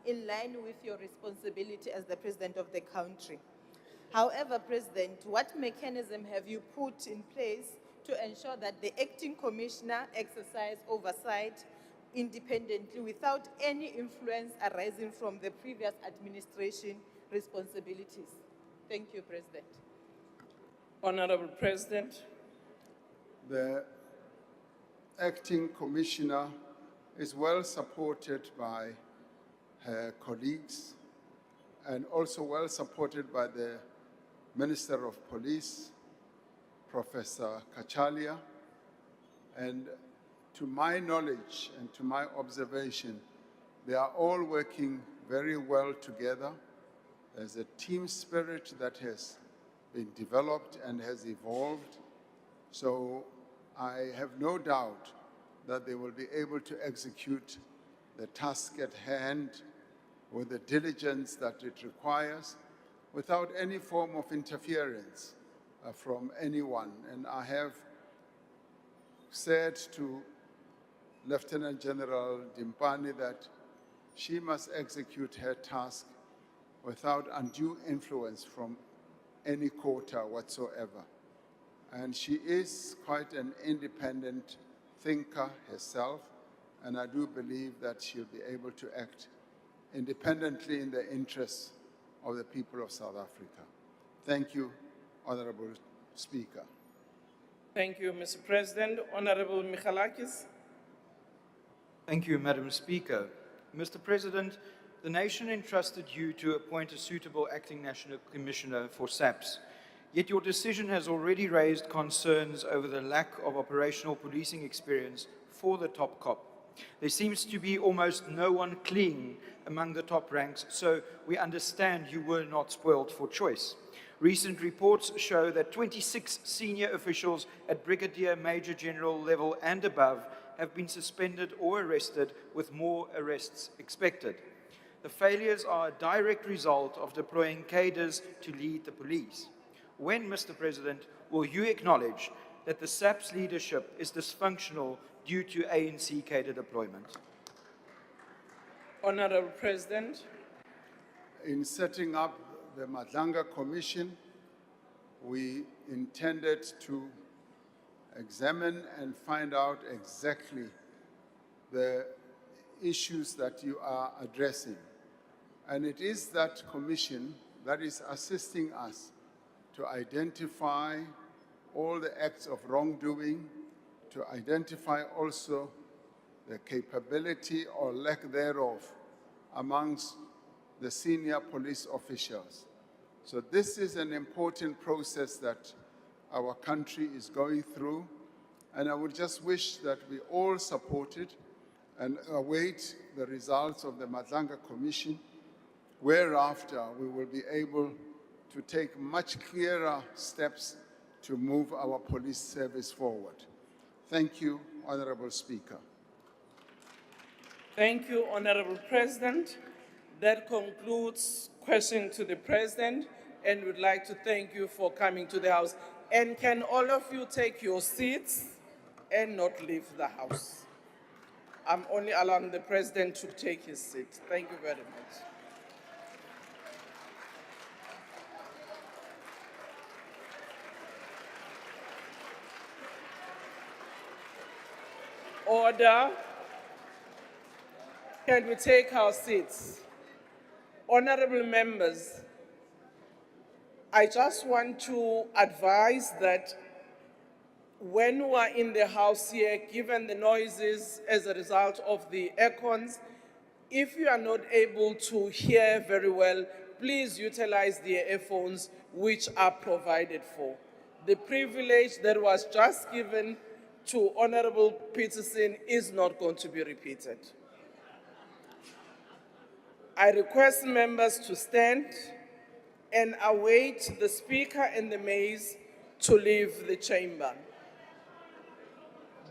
in line with your responsibility as the President of the country. However, President, what mechanism have you put in place to ensure that the acting commissioner exercise oversight independently without any influence arising from the previous administration responsibilities? Thank you, President. Honorable President. The acting commissioner is well supported by her colleagues and also well supported by the Minister of Police, Professor Kachalia, and to my knowledge and to my observation, they are all working very well together. There's a team spirit that has been developed and has evolved. So I have no doubt that they will be able to execute the task at hand with the diligence that it requires without any form of interference from anyone. And I have said to Lieutenant General Dimpani that she must execute her task without undue influence from any quarter whatsoever. And she is quite an independent thinker herself, and I do believe that she'll be able to act independently in the interests of the people of South Africa. Thank you, Honorable Speaker. Thank you, Mr. President. Honorable Michalakis. Thank you, Madam Speaker. Mr. President, the nation entrusted you to appoint a suitable acting national commissioner for SAPS. Yet your decision has already raised concerns over the lack of operational policing experience for the top cop. There seems to be almost no one clean among the top ranks, so we understand you were not spoiled for choice. Recent reports show that 26 senior officials at brigadier major general level and above have been suspended or arrested, with more arrests expected. The failures are a direct result of deploying cadres to lead the police. When, Mr. President, will you acknowledge that the SAPS leadership is dysfunctional due to ANC cadre deployment? Honorable President. In setting up the Madlanga Commission, we intended to examine and find out exactly the issues that you are addressing. And it is that commission that is assisting us to identify all the acts of wrongdoing, to identify also the capability or lack thereof amongst the senior police officials. So this is an important process that our country is going through, and I would just wish that we all support it and await the results of the Madlanga Commission, whereafter we will be able to take much clearer steps to move our police service forward. Thank you, Honorable Speaker. Thank you, Honorable President. That concludes questions to the President, and we'd like to thank you for coming to the House. And can all of you take your seats and not leave the House? I'm only allowing the President to take his seat. Thank you very much. Order. Can we take our seats? Honorable members, I just want to advise that when we are in the House here, given the noises as a result of the aircons, if you are not able to hear very well, please utilize their earphones which are provided for. The privilege that was just given to Honorable Peterson is not going to be repeated. I request members to stand and await the Speaker and the maids to leave the chamber.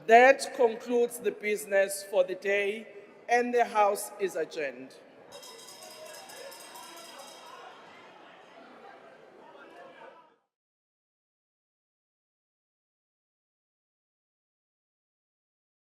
That concludes the business for the day, and the House is adjourned.